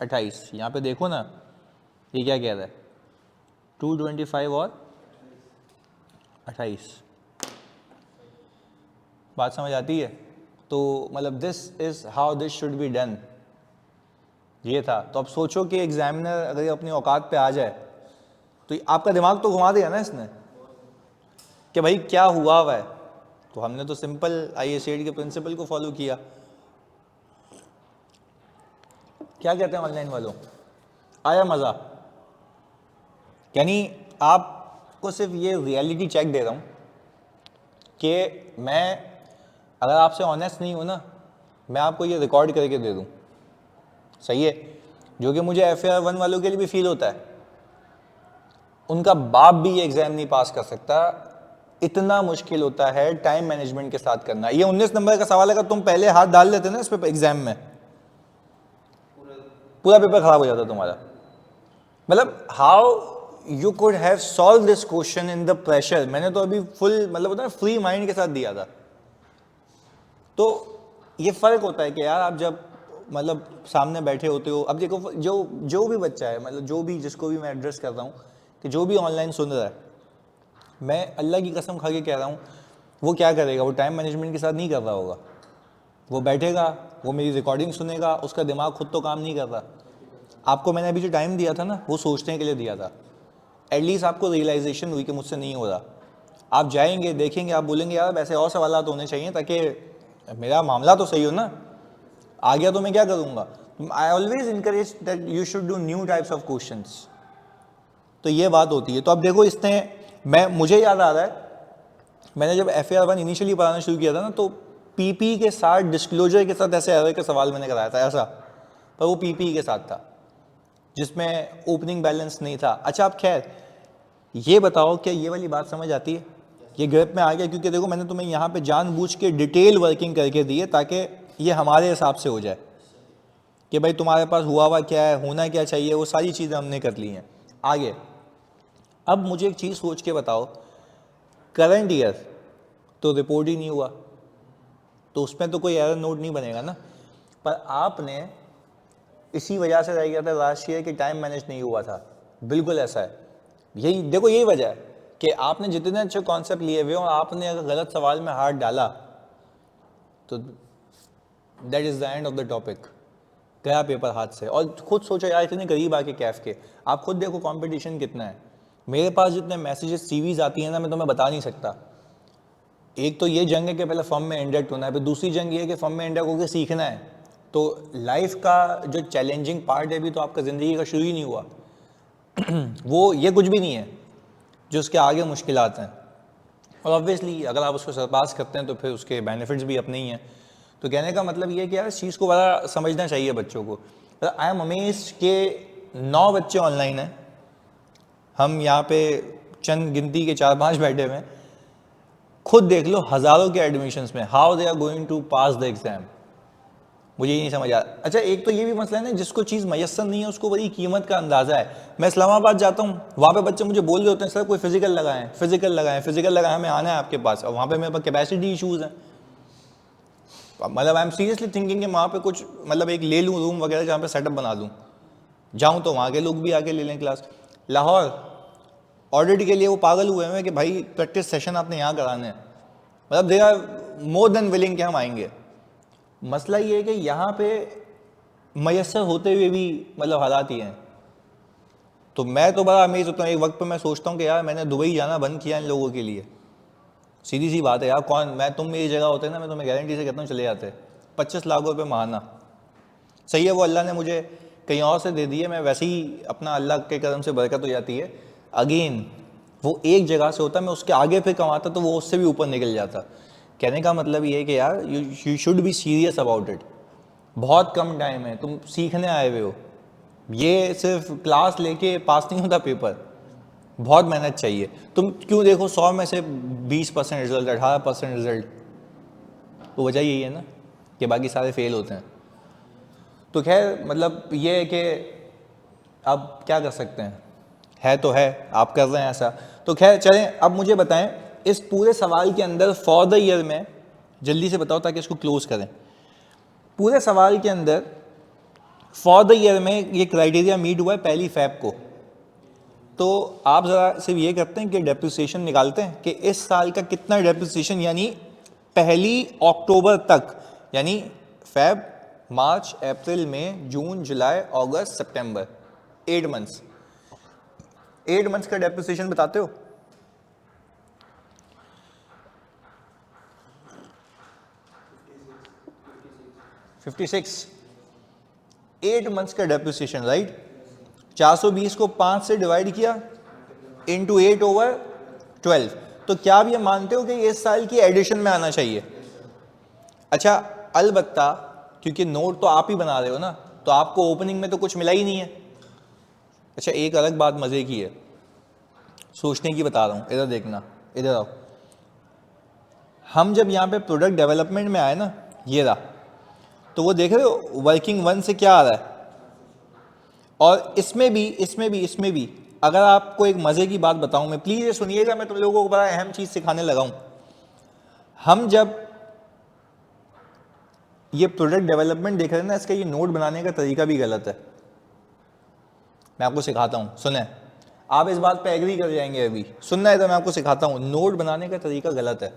A: 28। यहां पे देखो ना ये क्या कह रहा है, 225 और 28। बात समझ आती है? तो मतलब this is how this should be done, ये था। तो अब सोचो कि एग्जामिनर अगर अपनी औकात पे आ जाए तो आपका दिमाग तो घुमा दिया ना इसने कि भाई क्या हुआ हुआ है। तो हमने तो सिंपल IACAID के प्रिंसिपल को फॉलो किया। क्या कहते हैं ऑनलाइन वालों, आया मजा? यानी आपको सिर्फ ये रियलिटी चेक दे रहा हूं कि मैं अगर आपसे ऑनेस्ट नहीं हूं ना, मैं आपको ये रिकॉर्ड करके दे दूं, सही है? जो कि मुझे FAR 1 वालों के लिए भी फील होता है, उनका बाप भी ये एग्जाम नहीं पास कर सकता, इतना मुश्किल होता है टाइम मैनेजमेंट के साथ करना। ये 19 नंबर का सवाल अगर तुम पहले हाथ डाल लेते ना इस पे एग्जाम में, पूरा पेपर खराब हो जाता तुम्हारा। मतलब how you could have solve this question in the pressure. मैंने तो अभी फुल मतलब होता है फ्री माइंड के साथ दिया था। तो ये फर्क होता है कि यार आप जब मतलब सामने बैठे होते हो, अब देखो जो भी बच्चा है, मतलब जो भी जिसको भी मैं एड्रेस कर रहा हूँ, कि जो भी ऑनलाइन सुन रहा है, मैं अल्लाह की कसम खा के कह रहा हूँ, वो क्या करेगा, वो टाइम मैनेजमेंट के साथ नहीं कर रहा होगा। वो बैठेगा, वो मेरी रिकॉर्डिंग सुनेगा, उसका दिमाग खुद तो काम नहीं कर रहा। आपको मैंने अभी जो टाइम दिया था ना, वो सोचने के लिए दिया था। एटलीस्ट आपको रियलाइजेशन हुई कि मुझसे नहीं हो रहा। आप जाएंगे, देखेंगे, आप बोलेंगे यार वैसे और सवालात होने चाहिए ताकि मेरा मामला तो सही हो ना। आ गया तो मैं क्या करूँगा? I always encourage that you should do new types of questions. तो ये बात होती है। तो अब देखो इसने मुझे याद आ रहा है, मैंने जब FAR 1 इनिशियली पढ़ाना शुरू किया था ना, तो पीपी के साथ डिस्क्लोजर के साथ ऐसे एरर का सवाल मैंने कराया था ऐसा, पर वो पीपी के साथ था जिसमें ओपनिंग बैलेंस नहीं था। अच्छा, अब खैर ये बताओ क्या ये वाली बात समझ आती है? ये ग्रिप में आ गया? क्योंकि देखो मैंने तुम्हें यहाँ पे जानबूझ के डिटेल वर्किंग करके दी है ताकि ये हमारे हिसाब से हो जाए कि भाई तुम्हारे पास हुआ क्या है, होना क्या चाहिए, वो सारी चीज़ें हमने कर ली हैं। आगे अब मुझे एक चीज़ सोच के बताओ, करंट ईयर तो रिपोर्ट ही नहीं हुआ, तो उसमें तो कोई एरर नोट नहीं बनेगा ना। पर आपने इसी वजह से रह गया था लास्ट ईयर कि टाइम मैनेज नहीं हुआ था। बिल्कुल ऐसा है, यही देखो, यही वजह है कि आपने जितने अच्छे कॉन्सेप्ट लिए हुए और आपने अगर गलत सवाल में हाथ डाला तो that is the end of the topic, गया पेपर हाथ से। और खुद सोचो यार, इतने करीब आके कैफ के, आप खुद देखो कंपटीशन कितना है। मेरे पास जितने मैसेजेस सीवीज आती हैं ना, मैं तुम्हें बता नहीं सकता। एक तो ये जंग है कि पहले फर्म में इंडक्ट होना है, फिर दूसरी जंग ये है कि फर्म में इंडक्ट होकर सीखना है। तो लाइफ का जो चैलेंजिंग पार्ट है अभी तो आपका ज़िंदगी का शुरू ही नहीं हुआ वो ये कुछ भी नहीं है जो उसके आगे मुश्किलात हैं। और ऑब्वियसली अगर आप उसको सरपास करते हैं तो फिर उसके बेनिफिट्स भी अपने ही हैं। तो कहने का मतलब ये है कि यार इस चीज़ को बड़ा समझना चाहिए बच्चों को। आई एम अमेज्ड के 9 बच्चे ऑनलाइन हैं, हम यहाँ पे चंद गिनती के 4-5 बैठे हुए हैं। खुद देख लो हज़ारों के एडमिशन्स में, how they are going to pass the exam, मुझे ये नहीं समझ आ रहा। अच्छा, एक तो ये भी मसला है ना, जिसको चीज़ मैसर नहीं है उसको बड़ी कीमत का अंदाज़ा है। मैं इस्लामाबाद जाता हूँ, वहाँ पे बच्चे मुझे बोल रहे होते हैं सर कोई फिजिकल लगाएं, फिजिकल लगाएं, फिजिकल लगाएं, हमें आना है आपके पास। और वहाँ पे मेरे पास कैपेसिटी इशूज़ हैं। मतलब आई एम सीरियसली थिंकिंग कि वहाँ पे कुछ मतलब एक ले लूँ रूम वगैरह जहाँ पे सेटअप बना लूँ, जाऊँ तो वहाँ के लोग भी आके ले लें क्लास। लाहौर ऑडिट के लिए वो पागल हुए हैं कि भाई प्रैक्टिस सेशन आपने यहाँ कराने हैं, मतलब they are more than willing कि हम आएंगे। मसला ये है कि यहाँ पे मैसर होते हुए भी मतलब हालात ही हैं। तो मैं तो बड़ा अमेज होता हूँ, एक वक्त पे मैं सोचता हूँ कि यार मैंने दुबई जाना बंद किया इन लोगों के लिए। सीधी सी बात है यार, कौन मैं तुम मेरी जगह होते ना, मैं तुम्हें गारंटी से कहता हूँ चले जाते। 25 लाख रुपये मारना सही है, वो अल्लाह ने मुझे कहीं और से दे दिए, मैं वैसे ही अपना अल्लाह के करम से बरकत हो जाती है। अगेन वो एक जगह से होता, मैं उसके आगे फिर कमाता तो वो उससे भी ऊपर निकल जाता। कहने का मतलब ये है कि यार you should be serious about it. बहुत कम टाइम है, तुम सीखने आए हुए हो, ये सिर्फ क्लास लेके पास नहीं होता पेपर, बहुत मेहनत चाहिए। तुम क्यों देखो 100 में से 20% रिजल्ट, 18% रिजल्ट, वो वजह यही है ना कि बाकी सारे फेल होते हैं। तो खैर मतलब ये है कि अब क्या कर सकते हैं, है तो है, आप कर रहे हैं ऐसा। तो खैर चलें, अब मुझे बताएं इस पूरे सवाल के अंदर फॉर द ईयर में, जल्दी से बताओ ताकि इसको क्लोज करें। पूरे सवाल के अंदर फॉर द ईयर में ये क्राइटेरिया मीट हुआ है 1 फ़रवरी को। तो आप ज़रा सिर्फ ये करते हैं कि डेप्रिसिएशन निकालते हैं कि इस साल का कितना डेप्रिसिएशन, यानी 1 अक्टूबर तक, यानी फेब, मार्च, अप्रैल, मई, जून, जुलाई, अगस्त, सितंबर, 8 मंथ्स, 8 मंथ्स का डेप्रिसिएशन बताते हो। $56, 8 मंथ्स का डेप्रिसिएशन, राइट। 420 को 5 से डिवाइड किया इंटू 8/12। तो क्या आप ये मानते हो कि इस साल की एडिशन में आना चाहिए? अच्छा, अलबत्ता क्योंकि नोट तो आप ही बना रहे हो ना, तो आपको ओपनिंग में तो कुछ मिला ही नहीं है। अच्छा, एक अलग बात मजे की है, सोचने की बता रहा हूं, इधर देखना, इधर आओ। हम जब यहाँ पे प्रोडक्ट डेवलपमेंट में आए ना, ये रहा, तो वो देख रहे हो वर्किंग 1 से क्या आ रहा है। और इसमें भी अगर आपको एक मजे की बात बताऊं मैं, प्लीज ये सुनिएगा, मैं तुम लोगों को बड़ा अहम चीज सिखाने लगा हूं। हम जब ये प्रोडक्ट डेवलपमेंट देख रहे हैं ना, इसका ये नोट बनाने का तरीका भी गलत है। मैं आपको सिखाता हूं, सुने, आप इस बात पे एग्री कर जाएंगे। अभी सुनना है तो मैं आपको सिखाता हूं, नोट बनाने का तरीका गलत है।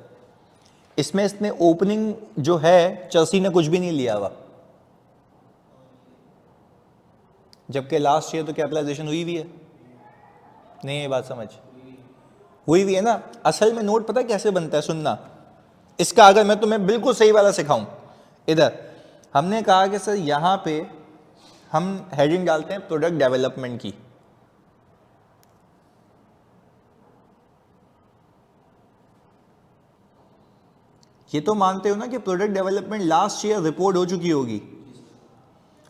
A: इसमें ओपनिंग जो है चर्सी ने कुछ भी नहीं लिया हुआ, जबकि लास्ट ईयर तो कैपिटलाइजेशन हुई भी है। नहीं, ये बात समझ हुई भी है ना। असल में नोट पता कैसे बनता है, सुनना इसका, अगर मैं तुम्हें बिल्कुल सही वाला सिखाऊं। इधर हमने कहा कि सर यहां पे हम हेडिंग डालते हैं प्रोडक्ट डेवलपमेंट की। ये तो मानते हो ना कि product development last year report हो चुकी होगी,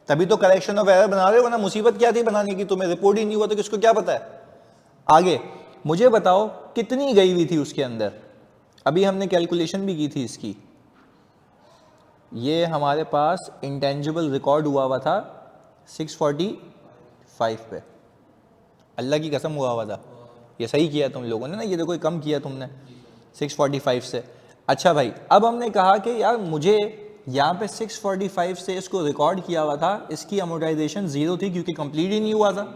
A: तभी तो करेक्शन ऑफ एरर बना रहे हो ना। मुसीबत क्या थी बनाने की, तुम्हें रिपोर्ट ही नहीं हुआ तो किसको क्या पता है। आगे मुझे बताओ कितनी गई हुई थी उसके अंदर, अभी हमने कैलकुलेशन भी की थी इसकी। ये हमारे पास इंटेंजिबल रिकॉर्ड हुआ था 645 पे, अल्लाह की कसम हुआ था। ये सही किया तुम लोगों ने ना, ये तो कोई कम किया तुमने 645 से। अच्छा भाई, अब हमने कहा कि यार मुझे यहाँ पे 645 से इसको रिकॉर्ड किया हुआ था, इसकी अमोर्टाइजेशन 0 थी क्योंकि कंप्लीट ही नहीं हुआ था।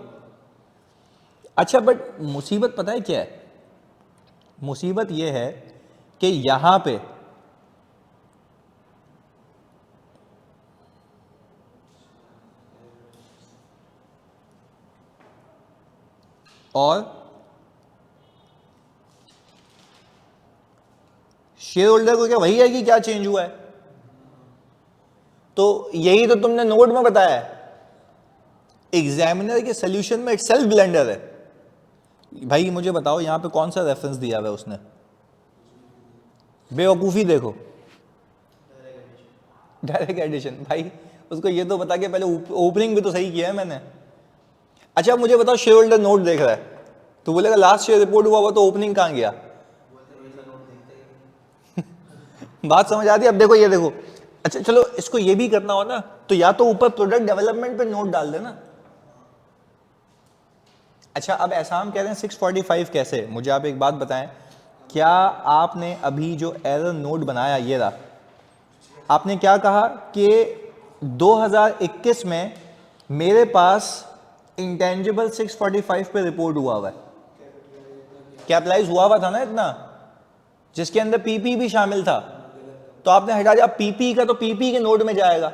A: अच्छा, बट मुसीबत पता है क्या है, मुसीबत ये है कि यहां पे और शेयर होल्डर को क्या वही है कि क्या चेंज हुआ है? तो यही तो तुमने नोट में बताया है। एग्जामिनर के सॉल्यूशन में इटसेल्फ ब्लेंडर है। भाई मुझे बताओ यहां पे कौन सा रेफरेंस दिया हुआ है उसने? बेवकूफी देखो, डायरेक्ट एडिशन। भाई उसको ये तो बता के पहले ओपनिंग भी तो सही किया है मैंने। अच्छा मुझे बताओ शेयर होल्डर नोट देख रहा है तो बोलेगा लास्ट शेयर रिपोर्ट हुआ तो ओपनिंग कहां गया? बात समझ आती है? अब देखो ये देखो, अच्छा चलो इसको ये भी करना हो ना तो या तो ऊपर प्रोडक्ट डेवलपमेंट पे नोट डाल देना। अच्छा अब ऐसा हम कह रहे हैं 645 कैसे? मुझे आप एक बात बताएं, क्या आपने अभी जो एरर नोट बनाया ये रहा, आपने क्या कहा कि 2021 में मेरे पास इंटेंजिबल 645 पे रिपोर्ट हुआ है, कैपिटलाइज हुआ था ना इतना, जिसके अंदर पीपी भी शामिल था, तो आपने हटा दिया। पीपी का तो पीपी के नोट में जाएगा,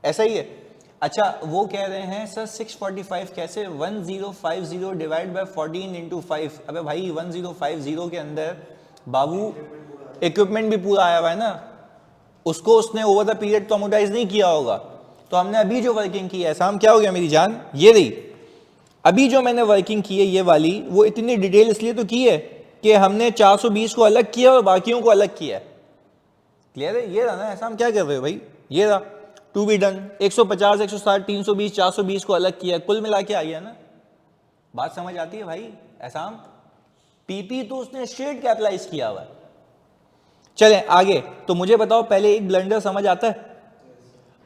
A: ऐसा ही है। अच्छा वो कह रहे हैं सर 645 कैसे? 1050 डिवाइड बाय 14 इंटू 5। अबे भाई 1050 के अंदर बाबू इक्विपमेंट भी पूरा आया हुआ है ना, उसको उसने ओवर द पीरियड तो अमोर्टाइज नहीं किया होगा। तो हमने अभी जो वर्किंग की है, ऐसा हम क्या हो गया मेरी जान, ये रही अभी जो मैंने वर्किंग की है ये वाली, वो इतनी डिटेल इसलिए तो की है कि हमने 420 को अलग किया और बाकियों को अलग किया। क्लियर है? ये रहा ना, ऐसा हम क्या कर रहे हो भाई, ये रहा टू बी डन। 150, 160, 320, 420 को अलग किया, कुल मिला के आ गया ना। बात समझ आती है भाई? ऐसा हम पीपी तो उसने स्ट्रेट कैपिटलाइज किया हुआ है। चलें आगे, तो मुझे बताओ पहले एक ब्लेंडर समझ आता है,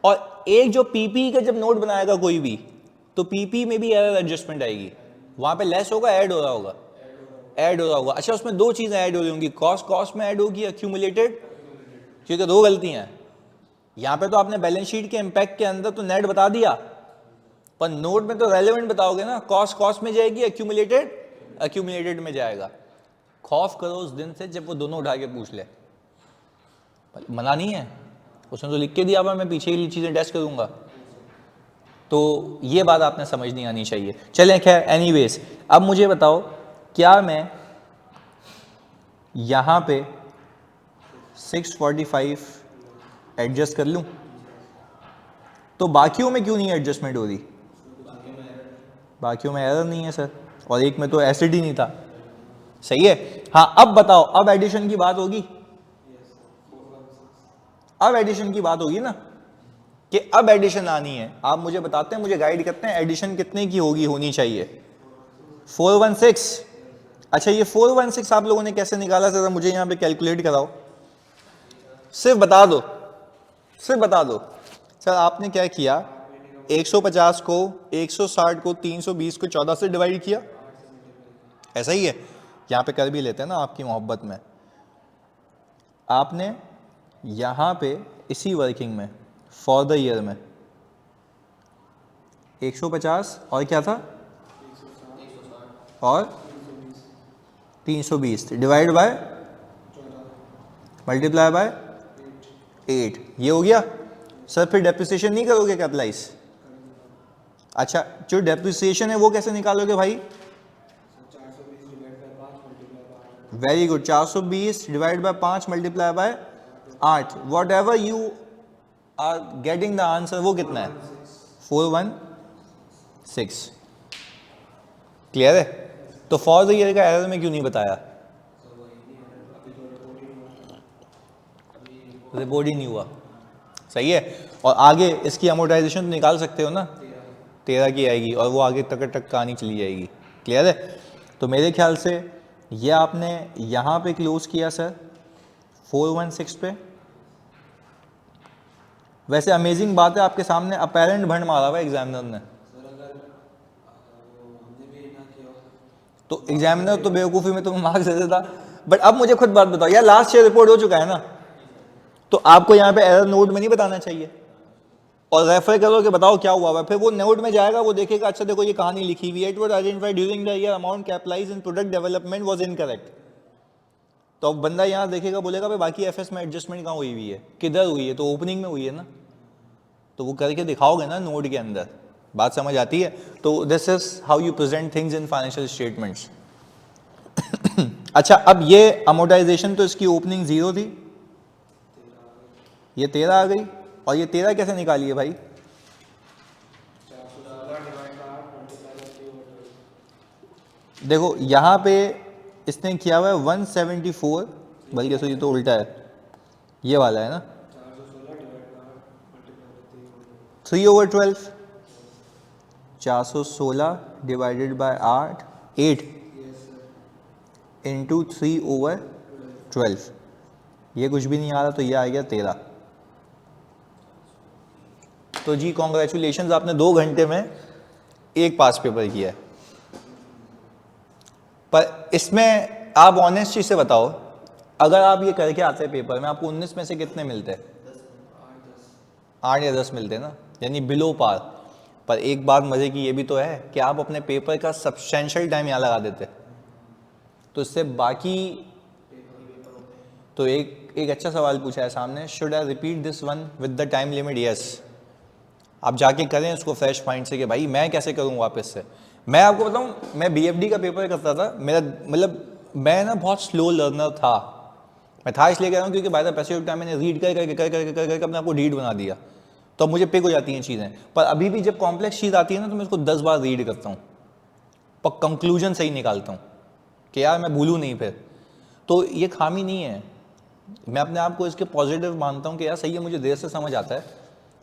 A: और एक जो पीपी का जब नोट बनाएगा कोई भी, तो पीपी में भी एरर एडजस्टमेंट आएगी, वहां पे लेस होगा, ऐड हो रहा होगा, ऐड हो रहा होगा। अच्छा उसमें दो चीजें ऐड हो रही होंगी, कॉस्ट में ऐड होगी, एक्यूमुलेटेड, क्योंकि दो गलतियां हैं। यहां पे तो आपने बैलेंस शीट के इंपैक्ट के अंदर तो नेट बता दिया, पर नोट में तो रेलेवेंट बताओगे ना, कॉस्ट में जाएगी, एक्यूमुलेटेड में जाएगा। खौफ करो उस दिन से जब वो दोनों उठा के पूछ ले। मना नहीं है, उसने तो लिख के दिया हुआ मैं पीछे की चीजें टेस्ट करूंगा, तो ये बात आपने समझनी आनी चाहिए। चलें खैर एनीवेज, अब मुझे बताओ क्या मैं यहां पे 645 एडजस्ट कर लूं? तो बाकियों में क्यों नहीं एडजस्टमेंट हो रही? बाकियों में एरर नहीं है सर, और एक में तो एसिड ही नहीं था। सही है। हाँ अब बताओ, अब एडिशन की बात होगी, अब एडिशन की बात होगी ना, कि अब एडिशन आनी है। आप मुझे बताते हैं, मुझे गाइड करते हैं, एडिशन कितने की होनी चाहिए? 416। अच्छा ये 416 आप लोगों ने कैसे निकाला सर? मुझे यहां पे कैलकुलेट कराओ, सिर्फ बता दो, सिर्फ बता दो। सर आपने क्या किया, 150 को, 160 को, 320 को 14 से डिवाइड किया, ऐसा ही है। यहां पे कर भी लेते हैं ना आपकी मोहब्बत में। आपने यहां पे इसी वर्किंग में फॉर द ईयर में 150 और क्या था, और 320 डिवाइड बाय मल्टीप्लाई बाय 8, ये हो गया। सर फिर डेप्रिसिएशन नहीं करोगे कैपिटलाइज? अच्छा जो डेप्रिसिएशन है वो कैसे निकालोगे भाई? Very good, 420 divide by 5 multiply by 8, whatever you are getting the answer, वो कितना है? 416। क्लियर है? तो फॉर द ईयर का एरर में क्यों नहीं बताया? रिपोर्ट ही नहीं हुआ। सही है। और आगे इसकी अमोर्टाइजेशन तो निकाल सकते हो ना, 13 की आएगी, और वो आगे तक कहानी चली जाएगी। क्लियर है? तो मेरे ख्याल से ये आपने यहाँ पे क्लोज किया सर 416 पे। वैसे अमेजिंग बात है, आपके सामने अपेरेंट भंड मारा हुआ एग्जामिनर ने। तो एग्जामिनर तो बेवकूफ़ी में तुम्हें मार्क्स दे देता। बट अब मुझे खुद बात बताओ यार, लास्ट ईयर रिपोर्ट हो चुका है ना, तो आपको यहाँ पे एरर नोट में नहीं बताना चाहिए, और रेफर करो कि बताओ क्या हुआ है। फिर वो नोट में जाएगा, वो देखेगा अच्छा देखो ये कहानी लिखी हुई है, it was identified during the year amount capitalised in product development was incorrect. तो अब बंदा यहाँ देखेगा, बोलेगा भाई बाकी एफएस में एडजस्टमेंट कहाँ हुई हुई है, किधर हुई है, तो ओपनिंग में हुई है ना, तो वो करके दिखाओगे ना नोट के अंदर, बात समझ आती है। तो this is how you present things in financial statements. अच्छा, अब ये अमोर्टाइजेशन तो इसकी ओपनिंग 0 थी, ये 13 आ गई, और ये 13 कैसे निकाली है भाई? देखो यहाँ पे इसने किया हुआ है 174, बल्कि तो ये तो उल्टा है, ये वाला है ना 3/12, 416 डिवाइडेड बाय 8 इंटू 3/12, ये कुछ भी नहीं आ रहा, तो ये आ गया 13। तो जी कॉन्ग्रेचुलेशन, आपने 2 घंटे में एक पास पेपर किया है। पर इसमें आप ऑनेस्ट चीज से बताओ, अगर आप ये करके आते पेपर में, आपको 19 में से कितने मिलते? 8 या 10 मिलते ना, यानी बिलो पार। पर एक बात मजे की ये भी तो है कि आप अपने पेपर का सब्सटेंशियल टाइम यहाँ लगा देते, तो इससे बाकी। तो एक अच्छा सवाल पूछा है सामने, should I repeat this one with the time limit? Yes, आप जाके करें उसको फ्रेश माइंड से कि भाई मैं कैसे करूँ वापस से। मैं आपको बताऊँ, मैं बीएफडी का पेपर करता था, मेरा मतलब मैं ना बहुत स्लो लर्नर था। मैं था इसलिए कह रहा हूँ क्योंकि by the passage of time मैंने रीड करके अपने आपको रीड बना दिया, तो अब मुझे पिक हो जाती हैं चीज़ें। पर अभी भी जब कॉम्प्लेक्स चीज़ आती है ना, तो मैं उसको 10 बार रीड करता हूँ, पर कंक्लूजन सही निकालता हूँ कि यार मैं भूलूँ नहीं फिर। तो ये खामी नहीं है, मैं अपने आप को इसके पॉजिटिव मानता हूँ कि यार सही है, मुझे देर से समझ आता है,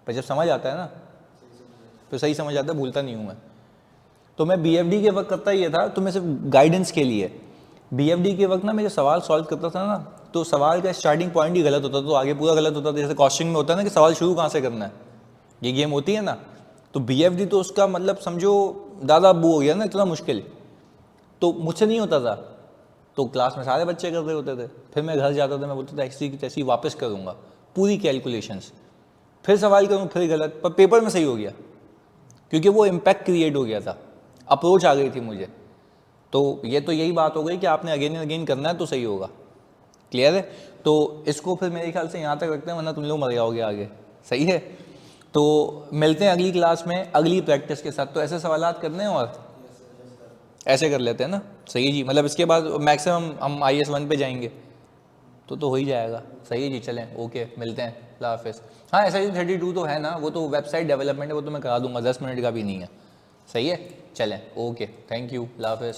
A: पर जब समझ आता है ना तो सही समझ आता है, भूलता नहीं हूँ मैं। तो मैं बीएफडी के वक्त करता ये था, तो मैं सिर्फ गाइडेंस के लिए बीएफडी के वक्त ना मैं जो सवाल सॉल्व करता था ना, तो सवाल का स्टार्टिंग पॉइंट ही गलत होता था, तो आगे पूरा गलत होता था। जैसे कॉस्टिंग में होता है ना कि सवाल शुरू कहाँ से करना है, ये गेम होती है ना, तो बीएफडी तो उसका मतलब समझो दादा अब्बू हो गया ना, इतना मुश्किल। तो मुझसे नहीं होता था, तो क्लास में सारे बच्चे कर रहे होते थे, फिर मैं घर जाता था, मैं बोलता था ऐसी की तैसी वापस करूँगा पूरी कैलकुलेशंस, फिर सवाल करूँ फिर गलत, पर पेपर में सही हो गया क्योंकि वो इम्पैक्ट क्रिएट हो गया था, अप्रोच आ गई थी मुझे। तो ये तो यही बात हो गई कि आपने अगेन एंड अगेन करना है तो सही होगा। क्लियर है? तो इसको फिर मेरे ख्याल से यहाँ तक रखते हैं, वरना तुम लोग मर जाओगे आगे। सही है? तो मिलते हैं अगली क्लास में अगली प्रैक्टिस के साथ। तो ऐसे सवालात करने हैं और ऐसे कर लेते हैं ना। सही जी, मतलब इसके बाद मैक्सिमम हम IAS 1 पे जाएंगे तो हो ही जाएगा। सही है जी, चलें, ओके, मिलते हैं, अल्लाह हाफिज़। हाँ, SIG 32 तो है ना, वो तो वेबसाइट डेवलपमेंट है, वो तो मैं करा दूंगा, 10 मिनट का भी नहीं है। सही है, चलें, ओके, थैंक यू, अल्लाह हाफिज़।